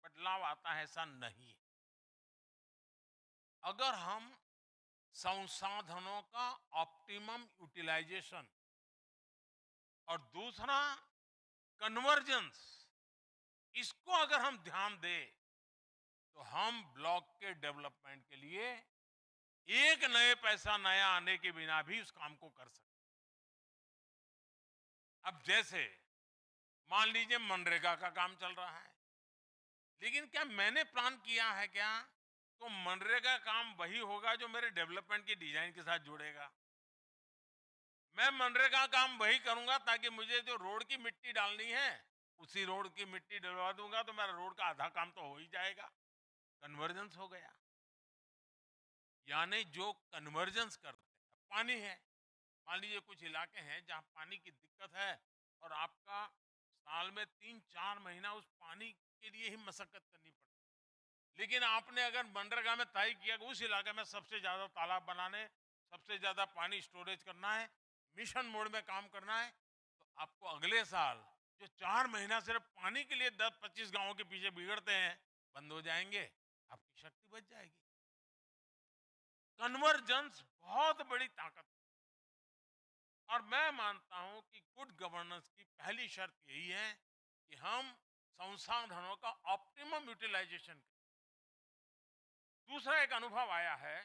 बदलाव आता है, ऐसा नहीं। अगर हम संसाधनों का ऑप्टिमम यूटिलाइजेशन और दूसरा कन्वर्जेंस, इसको अगर हम ध्यान दें तो हम ब्लॉक के डेवलपमेंट के लिए एक नए पैसा नया आने के बिना भी उस काम को कर सकते। अब जैसे मान लीजिए मनरेगा का काम चल रहा है, लेकिन क्या मैंने प्लान किया है क्या तो मनरेगा काम वही होगा जो मेरे डेवलपमेंट की डिजाइन के साथ जुड़ेगा। मैं मनरेगा काम वही करूंगा ताकि मुझे जो रोड की मिट्टी डालनी है उसी रोड की मिट्टी डलवा दूंगा, तो मेरा रोड का आधा काम तो हो ही जाएगा। कन्वर्जेंस हो गया। यानी जो कन्वर्जेंस करते हैं, पानी है, मान लीजिए कुछ इलाके हैं जहां पानी की दिक्कत है और आपका साल में 3-4 महीना उस पानी के लिए ही मशक्कत करनी पड़ती, लेकिन आपने अगर मनरेगा में तय किया कि उस इलाके में सबसे ज्यादा तालाब बनाने, सबसे ज्यादा पानी स्टोरेज करना है, मिशन मोड में काम करना है, तो आपको अगले साल जो 4 महीना सिर्फ पानी के लिए 10-25 गांवों के पीछे बिगड़ते हैं बंद हो जाएंगे, आपकी शक्ति बच जाएगी। कन्वर्जेंस बहुत बड़ी ताकत है, और मैं मानता हूं कि गुड गवर्नेंस की पहली शर्त यही है कि हम संसाधनों का ऑप्टिमम यूटिलाइजेशन करें। दूसरा एक अनुभव आया है,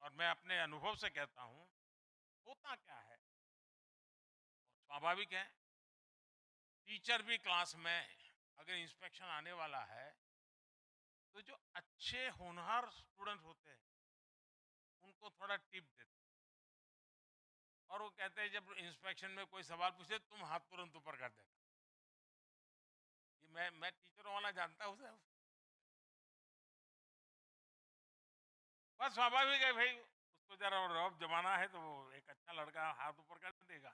और मैं अपने अनुभव से कहता हूं, होता क्या है, स्वाभाविक है, टीचर भी क्लास में अगर इंस्पेक्शन आने वाला है तो जो अच्छे होनहार स्टूडेंट होते हैं उनको थोड़ा टिप देते हैं, और वो कहते हैं जब इंस्पेक्शन में कोई सवाल पूछे तुम हाथ तुरंत ऊपर कर देना। ये मैं टीचरों वाला जानता हूँ सर। बस स्वाभाविक है भाई, उसको जरा रौब जमाना है तो वो एक अच्छा लड़का हाथ ऊपर कर देगा।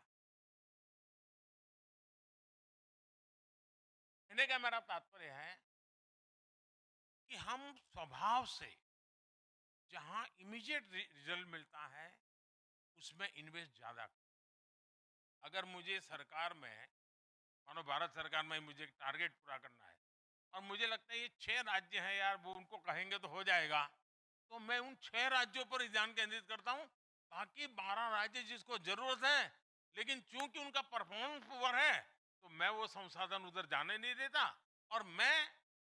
कहने का मेरा तात्पर्य है कि हम स्वभाव से जहां इमीडिएट रिजल्ट मिलता है उसमें इन्वेस्ट ज्यादा करें। अगर मुझे सरकार में, मानो भारत सरकार में मुझे एक टारगेट पूरा करना है और मुझे लगता है ये 6 राज्य हैं यार, वो उनको कहेंगे तो हो जाएगा, तो मैं उन 6 राज्यों पर ही ध्यान केंद्रित करता हूं। बाकी 12 राज्य जिसको जरूरत है लेकिन चूंकि उनका परफॉर्मेंस पुअर है तो मैं वो संसाधन उधर जाने नहीं देता, और मैं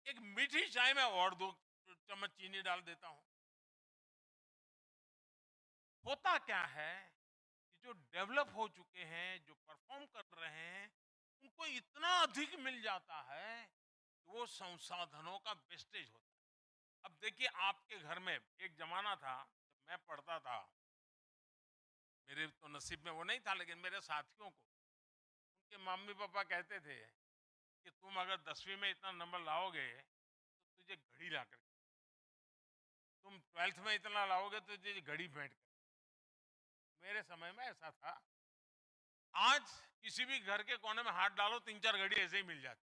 एक मीठी चाय में और 2 चम्मच चीनी डाल देता हूं। होता क्या है कि जो डेवलप हो चुके हैं, जो परफॉर्म कर रहे हैं, उनको इतना अधिक मिल जाता है कि वो संसाधनों का वेस्टेज होता है। अब देखिए आपके घर में एक जमाना था जब मैं पढ़ता था, मेरे तो नसीब में वो नहीं था, लेकिन मेरे साथियों को उनके मम्मी पापा कहते थे कि तुम अगर 10वीं में इतना नंबर लाओगे तो तुझे घड़ी ला कर, तुम 12th में इतना लाओगे तो तुझे घड़ी भेंट कर। मेरे समय में ऐसा था। आज किसी भी घर के कोने में हाथ डालो 3-4 घड़ी ऐसे ही मिल जाती।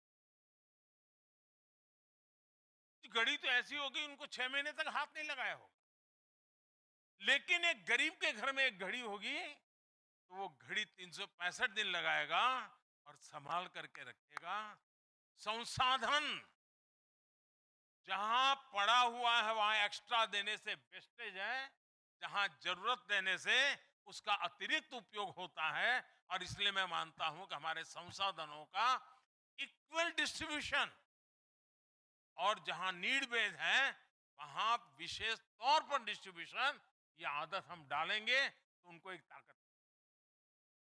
घड़ी तो ऐसी होगी उनको 6 महीने तक हाथ नहीं लगाया होगा, लेकिन एक गरीब के घर में एक घड़ी होगी तो वो घड़ी 365 दिन लगाएगा और संभाल करके रखेगा। संसाधन जहां पड़ा हुआ है वहां एक्स्ट्रा देने से वेस्टेज है, जहां जरूरत देने से उसका अतिरिक्त उपयोग होता है। और इसलिए मैं मानता हूं कि हमारे संसाधनों का इक्वल डिस्ट्रीब्यूशन और जहां नीड बेस्ड है वहां विशेष तौर पर डिस्ट्रीब्यूशन, ये आदत हम डालेंगे तो उनको एक ताकत,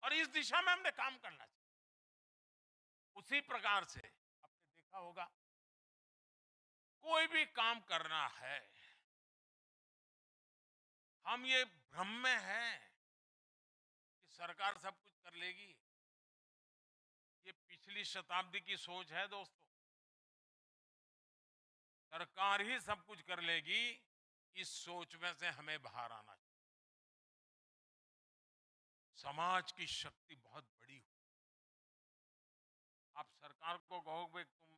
और इस दिशा में हमने काम करना चाहिए। उसी प्रकार से आपने देखा होगा कोई भी काम करना है, हम ये भ्रम में हैं कि सरकार सब कुछ कर लेगी, ये पिछली शताब्दी की सोच है दोस्तों। सरकार ही सब कुछ कर लेगी, इस सोच में से हमें बाहर आना चाहिए। समाज की शक्ति बहुत बड़ी हो, आप सरकार को कहोगे तुम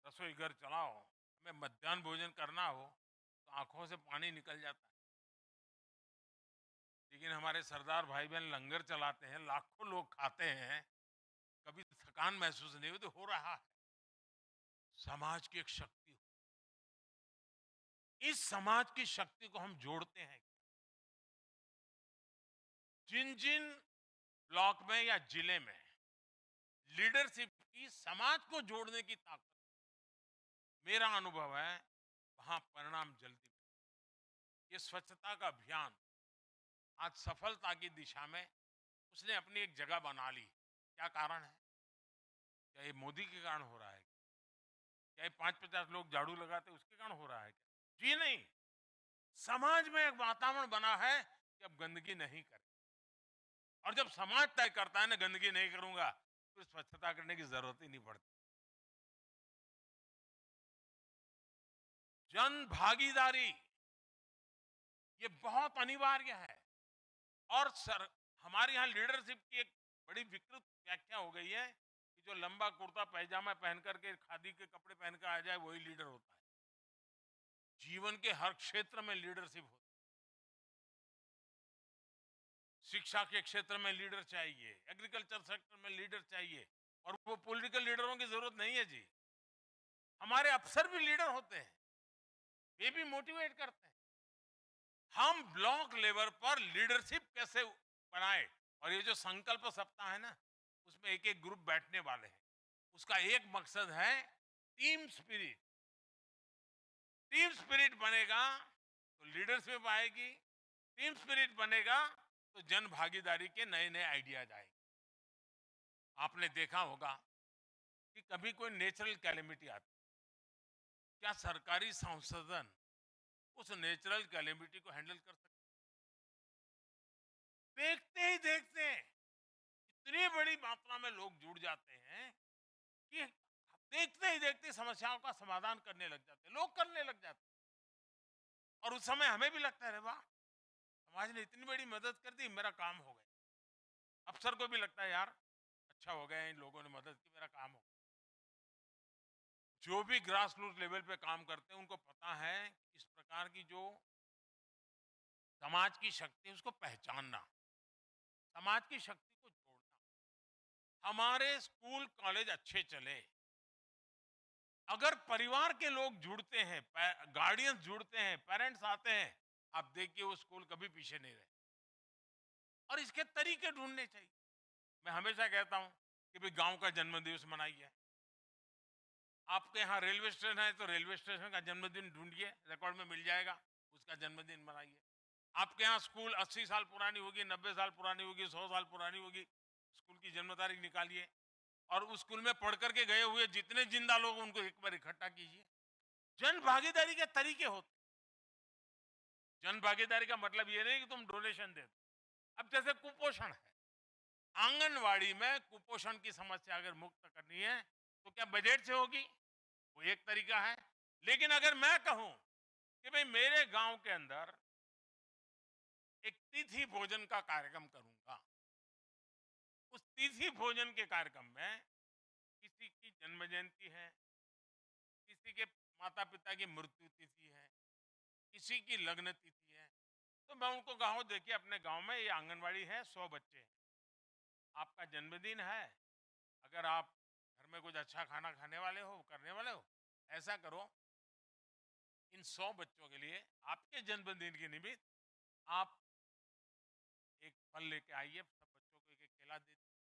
रसोई घर चलाओ, हमें मध्याह्न भोजन करना हो तो आंखों से पानी निकल जाता है। लेकिन हमारे सरदार भाई बहन लंगर चलाते हैं, लाखों लोग खाते हैं, कभी थकान महसूस नहीं होती, हो रहा है। समाज की एक शक्ति हो, इस समाज की शक्ति को हम जोड़ते हैं। जिन जिन ब्लॉक में या जिले में लीडरशिप की समाज को जोड़ने की ताकत, मेरा अनुभव है वहां परिणाम जल्दी। ये स्वच्छता का अभियान आज सफलता की दिशा में उसने अपनी एक जगह बना ली। क्या कारण है? क्या ये मोदी के कारण हो रहा है? क्या ये 5-50 लोग झाड़ू लगाते उसके कारण हो रहा है? जी नहीं, समाज में एक वातावरण बना है कि अब गंदगी नहीं करें, और जब समाज तय करता है ना गंदगी नहीं करूंगा तो स्वच्छता करने की जरूरत ही नहीं पड़ती। जन भागीदारी ये बहुत अनिवार्य है। और हमारे यहाँ लीडरशिप की एक बड़ी विकृत व्याख्या हो गई है कि जो लंबा कुर्ता पैजामा पहन करके खादी के कपड़े पहन कर आ जाए वही लीडर होता है। जीवन के हर क्षेत्र में लीडरशिप होती है। शिक्षा के क्षेत्र में लीडर चाहिए, एग्रीकल्चर सेक्टर में लीडर चाहिए, और वो पॉलिटिकल लीडरों की जरूरत नहीं है जी। हमारे अफसर भी लीडर होते हैं, वे भी मोटिवेट करते हैं। हम ब्लॉक लेवल पर लीडरशिप कैसे बनाए, और ये जो संकल्प सप्ताह है ना उसमें एक एक ग्रुप बैठने वाले हैं, उसका एक मकसद है टीम स्पिरिट। टीम स्पिरिट बनेगा तो लीडरशिप आएगी, टीम स्पिरिट बनेगा तो जन भागीदारी के नए नए आइडियाज आएंगे। आपने देखा होगा कि कभी कोई नेचुरल कैलेमिटी आती, क्या सरकारी संसाधन उस नेचुरल कैलेमिटी को हैंडल कर सकते? देखते ही देखते इतनी बड़ी मात्रा में लोग जुड़ जाते हैं कि देखते ही देखते समस्याओं का समाधान करने लग जाते हैं, लोग करने लग जाते हैं। और उस समय हमें भी लगता है अरे वाह, समाज ने इतनी बड़ी मदद कर दी, मेरा काम हो गया। अफसर को भी लगता है यार अच्छा हो गया, इन लोगों ने मदद की, मेरा काम हो गया। जो भी ग्रास रूट लेवल पे काम करते हैं उनको पता है इस प्रकार की जो समाज की शक्ति है उसको पहचानना, समाज की शक्ति को जोड़ना। हमारे स्कूल कॉलेज अच्छे चले अगर परिवार के लोग जुड़ते हैं, गार्डियंस जुड़ते हैं, पेरेंट्स आते हैं, आप देखिए वो स्कूल कभी पीछे नहीं रहे। और इसके तरीके ढूंढने चाहिए। मैं हमेशा कहता हूं कि भाई गांव का जन्मदिवस मनाइए। आपके यहाँ रेलवे स्टेशन है तो रेलवे स्टेशन का जन्मदिन ढूंढिए, रिकॉर्ड में मिल जाएगा, उसका जन्मदिन मनाइए। आपके यहाँ स्कूल 80 साल पुरानी होगी, 90 साल पुरानी होगी, 100 साल पुरानी होगी, स्कूल की जन्म तारीख निकालिए और उस स्कूल में पढ़ करके गए हुए जितने जिंदा लोग उनको एक बार इकट्ठा कीजिए। जन भागीदारी के तरीके होते। जन भागीदारी का मतलब ये नहीं कि तुम डोनेशन दे दो। अब जैसे कुपोषण है, आंगनवाड़ी में कुपोषण की समस्या अगर मुक्त करनी है तो क्या बजट से होगी? वो एक तरीका है। लेकिन अगर मैं कहूं कि भाई मेरे गांव के अंदर एक तिथि भोजन का कार्यक्रम करूंगा, उस तिथि भोजन के कार्यक्रम में किसी की जन्म जयंती है, किसी के माता पिता की मृत्यु तिथि है, किसी की लग्न तिथि है, तो मैं उनको गाँव देखिए अपने गांव में ये आंगनवाड़ी है, 100 बच्चे हैं। आपका जन्मदिन है, अगर आप घर में कुछ अच्छा खाना खाने वाले हो, करने वाले हो, ऐसा करो, इन 100 बच्चों के लिए आपके जन्मदिन के निमित्त आप एक फल लेके आइए, सब बच्चों को एक एक केला दे दीजिए,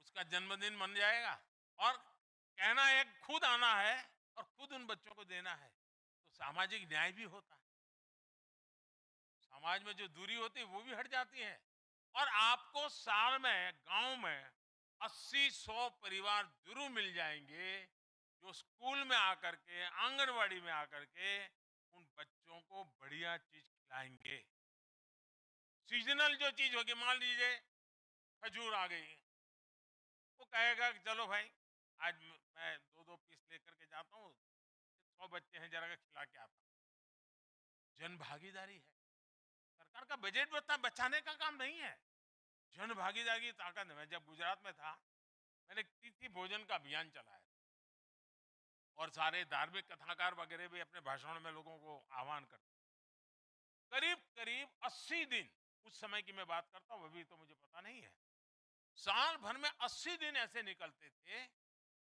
उसका जन्मदिन मन जाएगा। और कहना एक, खुद आना है और खुद उन बच्चों को देना है, तो सामाजिक न्याय भी होता है, समाज में जो दूरी होती है वो भी हट जाती है। और आपको साल में गांव में 80-100 परिवार जरूर मिल जाएंगे जो स्कूल में आकर के, आंगनवाड़ी में आकर के उन बच्चों को बढ़िया चीज खिलाएंगे। सीजनल जो चीज होगी, मान लीजिए खजूर आ गई, वो कहेगा कि चलो भाई आज मैं 2-2 पीस लेकर के जाता हूँ, 100 बच्चे हैं, जरा खिला के आता हूँ। जन भागीदारी है, सरकार का बजट बचाने का काम नहीं है, जन भागीदारी की ताकत है। मैं जब गुजरात में था, मैंने एक तिथि भोजन का अभियान चलाया और सारे धार्मिक कथाकार वगैरह भी अपने भाषणों में लोगों को आह्वान करते। करीब करीब 80 दिन, उस समय की मैं बात करता हूँ, अभी तो मुझे पता नहीं है, साल भर में 80 दिन ऐसे निकलते थे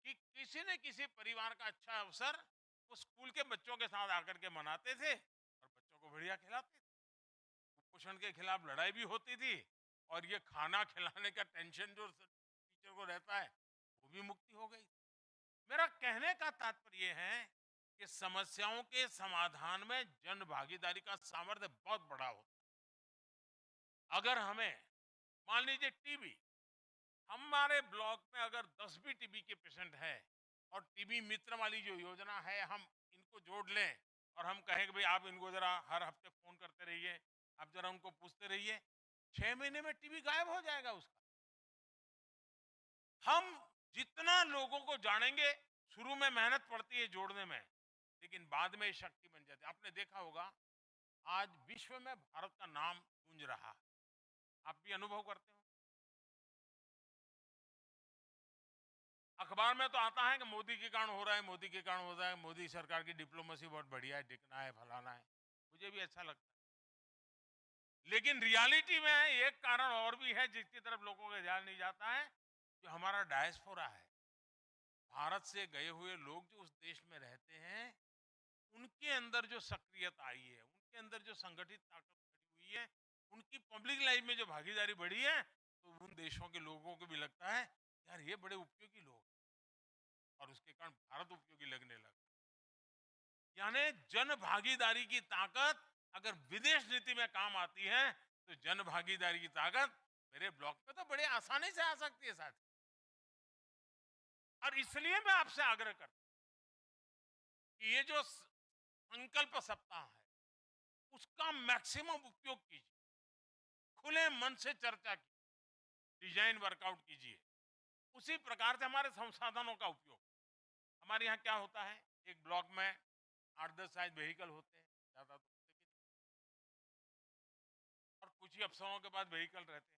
कि किसी न किसी परिवार का अच्छा अवसर वो स्कूल के बच्चों के साथ आकर के मनाते थे और बच्चों को बढ़िया खिलाते थे। कुपोषण के खिलाफ लड़ाई भी होती थी और ये खाना खिलाने का टेंशन जो टीचर को रहता है वो भी मुक्ति हो गई। मेरा कहने का तात्पर्य है कि समस्याओं के समाधान में जन भागीदारी का सामर्थ्य बहुत बड़ा होता है। अगर हमें मान लीजिए टीबी, हमारे ब्लॉक में अगर 10 भी टीबी के पेशेंट है और टीबी मित्र वाली जो योजना है हम इनको जोड़ लें और हम कहें कि भाई आप इनको जरा हर हफ्ते फोन करते रहिए, आप जरा उनको पूछते रहिए, 6 महीने में टीबी गायब हो जाएगा उसका। हम जितना लोगों को जानेंगे, शुरू में मेहनत पड़ती है जोड़ने में, लेकिन बाद में शक्ति बन जाती है। आपने देखा होगा आज विश्व में भारत का नाम गूंज रहा है, आप भी अनुभव करते हो। अखबार में तो आता है कि मोदी के कारण हो रहा है, मोदी के कारण हो रहा है, मोदी सरकार की डिप्लोमेसी बहुत बढ़िया है, दिखना है, फलाना है, मुझे भी अच्छा लगता है। लेकिन रियलिटी में एक कारण और भी है जिसकी तरफ लोगों का ध्यान नहीं जाता है, जो हमारा डायस्पोरा है। भारत से गए हुए लोग जो उस देश में रहते हैं, उनके अंदर जो सक्रियता आई है, उनके अंदर जो संगठित ताकत खड़ी हुई है, उनकी पब्लिक लाइफ में जो भागीदारी बढ़ी है, तो उन देशों के लोगों को भी लगता है यार ये बड़े उपयोगी लोग हैं और उसके कारण भारत उपयोगी लगने लगा। यानी जन भागीदारी की ताकत अगर विदेश नीति में काम आती है, तो जन भागीदारी की ताकत मेरे ब्लॉक पे तो बड़े आसानी से आ सकती है साथी। और इसलिए मैं आपसे आग्रह करता हूं कि ये जो संकल्प सप्ताह है उसका मैक्सिमम उपयोग कीजिए, खुले मन से चर्चा कीजिए, डिजाइन वर्कआउट कीजिए, उसी प्रकार से हमारे संसाधनों का उपयोग। हमारे यहाँ क्या होता है, एक ब्लॉक में 8-10 शायद व्हीकल होते हैं, ज्यादा तो होते भी नहीं, और कुछ ही अफसरों के पास व्हीकल रहते हैं।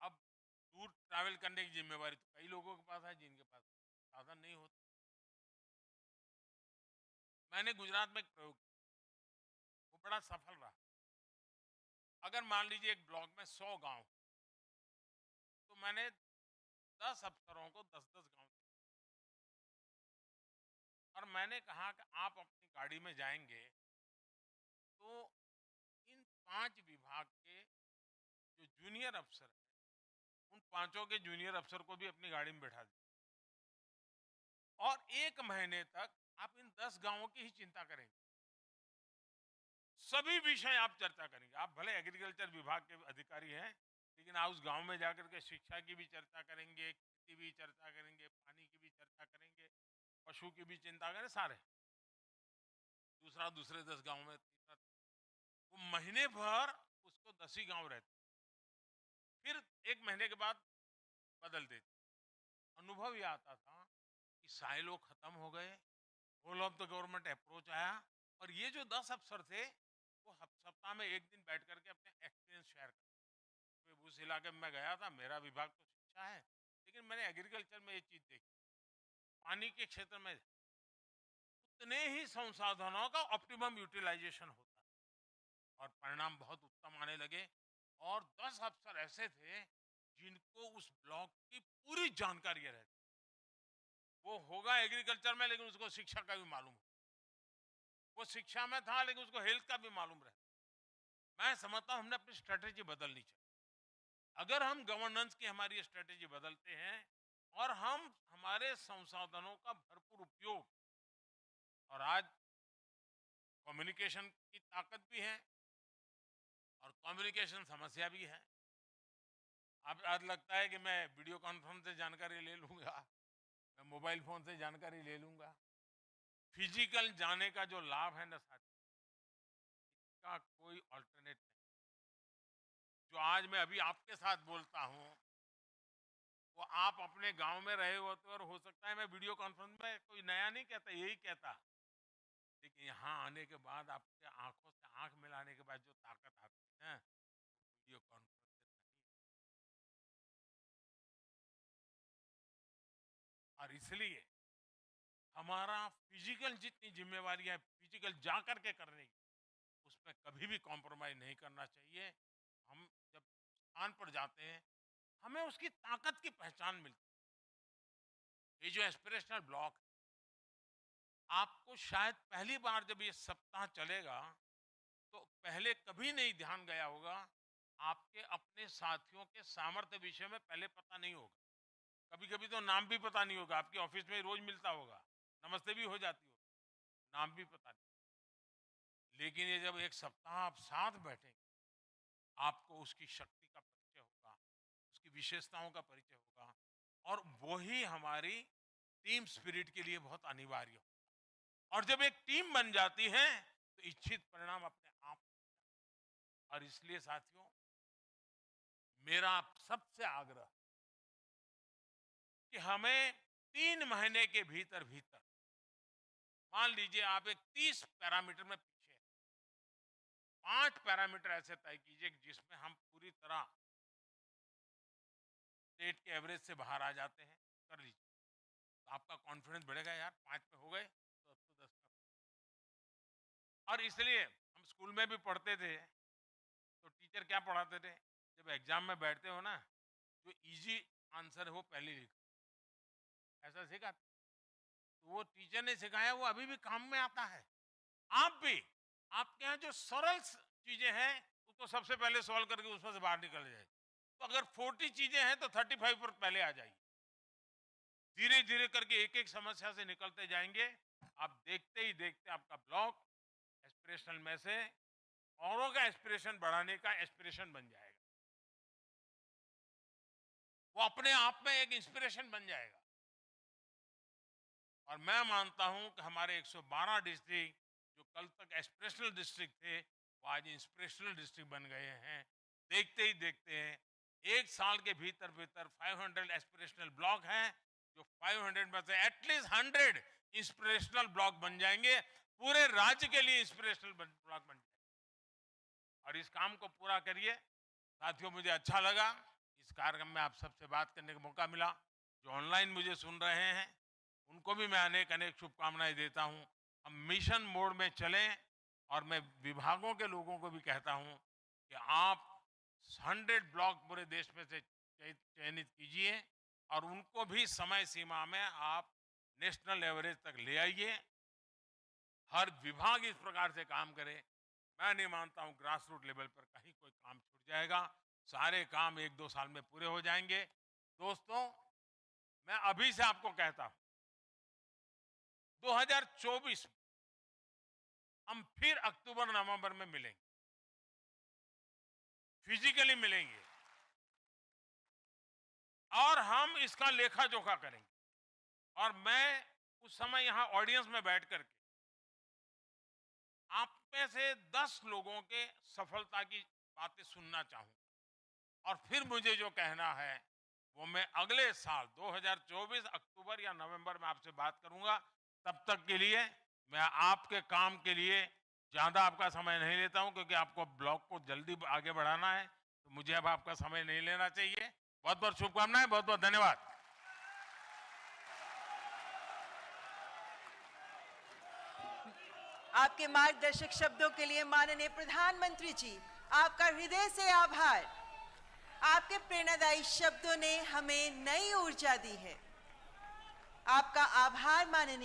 अब दूर ट्रैवल करने की जिम्मेवारी तो कई लोगों के पास है जिनके पास साधन नहीं होते। मैंने गुजरात में एक प्रयोग किया, वो बड़ा सफल रहा। अगर मान लीजिए एक ब्लॉक में 100 गांव, तो मैंने 10 अफसरों को 10-10 गांव, और मैंने कहा कि आप अपनी गाड़ी में जाएंगे तो इन 5 विभाग के जो जूनियर अफसर हैं, उन 5 के जूनियर अफसर को भी अपनी गाड़ी में बैठा दिया और 1 महीने तक आप इन 10 गांवों की ही चिंता करेंगे, सभी विषय आप चर्चा करेंगे। आप भले एग्रीकल्चर विभाग के अधिकारी हैं, लेकिन आप उस गांव में जाकर के शिक्षा की भी चर्चा करेंगे, खेती भी चर्चा करेंगे, पानी की भी चर्चा करेंगे, पशु की भी चिंता करें, सारे। दूसरा दूसरे 10 गांव में, तीसरा, वो महीने भर उसको 10 ही गांव रहते, फिर 1 महीने के बाद बदल देते। अनुभव ये आता था कि साइलो खत्म हो गए, whole of the government approach आया, और ये जो 10 अफसर थे वो सप्ताह में 1 दिन बैठ करके अपने एक्सपीरियंस शेयर करते। उस इलाके में मैं गया था, मेरा विभाग तो शिक्षा है, लेकिन मैंने एग्रीकल्चर में ये चीज देखी, पानी के क्षेत्र में उतने ही संसाधनों का ऑप्टिमम यूटिलाइजेशन होता है और परिणाम बहुत उत्तम आने लगे। और 10 अफसर ऐसे थे जिनको उस ब्लॉक की पूरी जानकारी रहती, वो होगा एग्रीकल्चर में लेकिन उसको शिक्षा का भी मालूम हो, वो शिक्षा में था लेकिन उसको हेल्थ का भी मालूम रहता। मैं समझता हूं हमने अपनी स्ट्रेटेजी बदलनी चाहिए। अगर हम गवर्नेंस की हमारी स्ट्रेटेजी बदलते हैं और हम हमारे संसाधनों का भरपूर उपयोग, और आज कम्युनिकेशन की ताकत भी है और कम्युनिकेशन समस्या भी है। अब आज लगता है कि मैं वीडियो कॉन्फ्रेंस से जानकारी ले लूंगा, मैं मोबाइल फोन से जानकारी ले लूंगा। फिजिकल जाने का जो लाभ है ना साथी, इसका कोई अल्टरनेट नहीं। जो आज मैं अभी आपके साथ बोलता हूं वो आप अपने गांव में रहे होते और हो सकता है मैं वीडियो कॉन्फ्रेंस में कोई नया नहीं कहता, यही कहता, लेकिन यहाँ आने के बाद आपके आंखों से आंख मिलाने के बाद जो ताकत आती है वीडियो कॉन्फ्रेंस से नहीं। और इसलिए हमारा फिजिकल जितनी जिम्मेवारी है फिजिकल जा करके करने की, उसमें कभी भी कॉम्प्रोमाइज नहीं करना चाहिए। हम जब स्थान पर जाते हैं हमें उसकी ताकत की पहचान मिलती है। ये जो एस्पिरेशनल ब्लॉक, आपको शायद पहली बार जब ये सप्ताह चलेगा तो पहले कभी नहीं ध्यान गया होगा, आपके अपने साथियों के सामर्थ्य विषय में पहले पता नहीं होगा, कभी कभी तो नाम भी पता नहीं होगा, आपकी ऑफिस में रोज मिलता होगा, नमस्ते भी हो जाती होगी, नाम भी पता नहीं। लेकिन ये जब एक सप्ताह आप साथ बैठेंगे आपको उसकी शक्ति का परिचय होगा, उसकी विशेषताओं का परिचय होगा, और वही हमारी टीम स्पिरिट के लिए बहुत अनिवार्य होगा। और जब एक टीम बन जाती है तो इच्छित परिणाम अपने आप। और इसलिए साथियों मेरा आप सबसे आग्रह कि हमें 3 महीने के भीतर भीतर, मान लीजिए आप एक 30 पैरामीटर में पीछे हैं, 5 पैरामीटर ऐसे तय कीजिए जिसमें हम पूरी तरह स्टेट के एवरेज से बाहर आ जाते हैं, कर लीजिए तो आपका कॉन्फिडेंस बढ़ेगा। यार 5 पे हो गए तो अब तो 10 का। और इसलिए हम स्कूल में भी पढ़ते थे तो टीचर क्या पढ़ाते थे, जब एग्जाम में बैठते हो ना जो इजी आंसर है वो पहले लिखो, ऐसा सीखा। तो वो टीचर ने सिखाया वो अभी भी काम में आता है। आप भी आपके यहाँ जो सरल चीजें हैं उसको सबसे पहले सॉल्व करके उसमें से बाहर निकल जाए। तो अगर 40 चीजें हैं तो 35 पर पहले आ जाइए। धीरे धीरे करके एक एक समस्या से निकलते जाएंगे। आप देखते ही देखते आपका ब्लॉक एस्पिरेशनल में से औरों का एस्पिरेशन बढ़ाने का एस्पिरेशन बन जाएगा, वो अपने आप में एक इंस्पिरेशन बन जाएगा। और मैं मानता हूं कि हमारे 112 डिस्ट्रिक्ट जो कल तक एस्पिरेशनल डिस्ट्रिक्ट थे वो आज इंस्पिरेशनल डिस्ट्रिक्ट बन गए हैं। देखते ही देखते हैं एक साल के भीतर भीतर 500 एस्पिरेशनल ब्लॉक हैं, जो 500 में से एटलीस्ट 100 इंस्पिरेशनल ब्लॉक बन जाएंगे, पूरे राज्य के लिए इंस्पिरेशनल ब्लॉक बन जाएंगे। और इस काम को पूरा करिए साथियों। मुझे अच्छा लगा इस कार्यक्रम में आप सबसे बात करने का मौका मिला। जो ऑनलाइन मुझे सुन रहे हैं उनको भी मैं अनेक अनेक शुभकामनाएं देता हूं। हम मिशन मोड में चलें और मैं विभागों के लोगों को भी कहता हूं कि आप 100 ब्लॉक पूरे देश में से चयनित कीजिए और उनको भी समय सीमा में आप नेशनल एवरेज तक ले आइए। हर विभाग इस प्रकार से काम करे। मैं नहीं मानता हूं ग्रास रूट लेवल पर कहीं कोई काम छूट जाएगा। सारे काम 1-2 साल में पूरे हो जाएंगे। दोस्तों मैं अभी से आपको कहता हूं 2024 में हम फिर अक्टूबर नवंबर में मिलेंगे, फिजिकली मिलेंगे और हम इसका लेखा जोखा करेंगे। और मैं उस समय यहां ऑडियंस में बैठ करके आप में से 10 लोगों के सफलता की बातें सुनना चाहूंगा और फिर मुझे जो कहना है वो मैं अगले साल 2024 अक्टूबर या नवंबर में आपसे बात करूंगा। तब तक के लिए मैं आपके काम के लिए ज्यादा आपका समय नहीं लेता हूं, क्योंकि आपको ब्लॉक को जल्दी आगे बढ़ाना है, तो मुझे अब आपका समय नहीं लेना चाहिए। बहुत बहुत शुभकामनाएं, बहुत बहुत धन्यवाद। आपके मार्गदर्शक शब्दों के लिए माननीय प्रधानमंत्री जी, आपका हृदय से आभार। आपके प्रेरणादायी शब्दों ने हमें नई ऊर्जा दी है। आपका आभार माननीय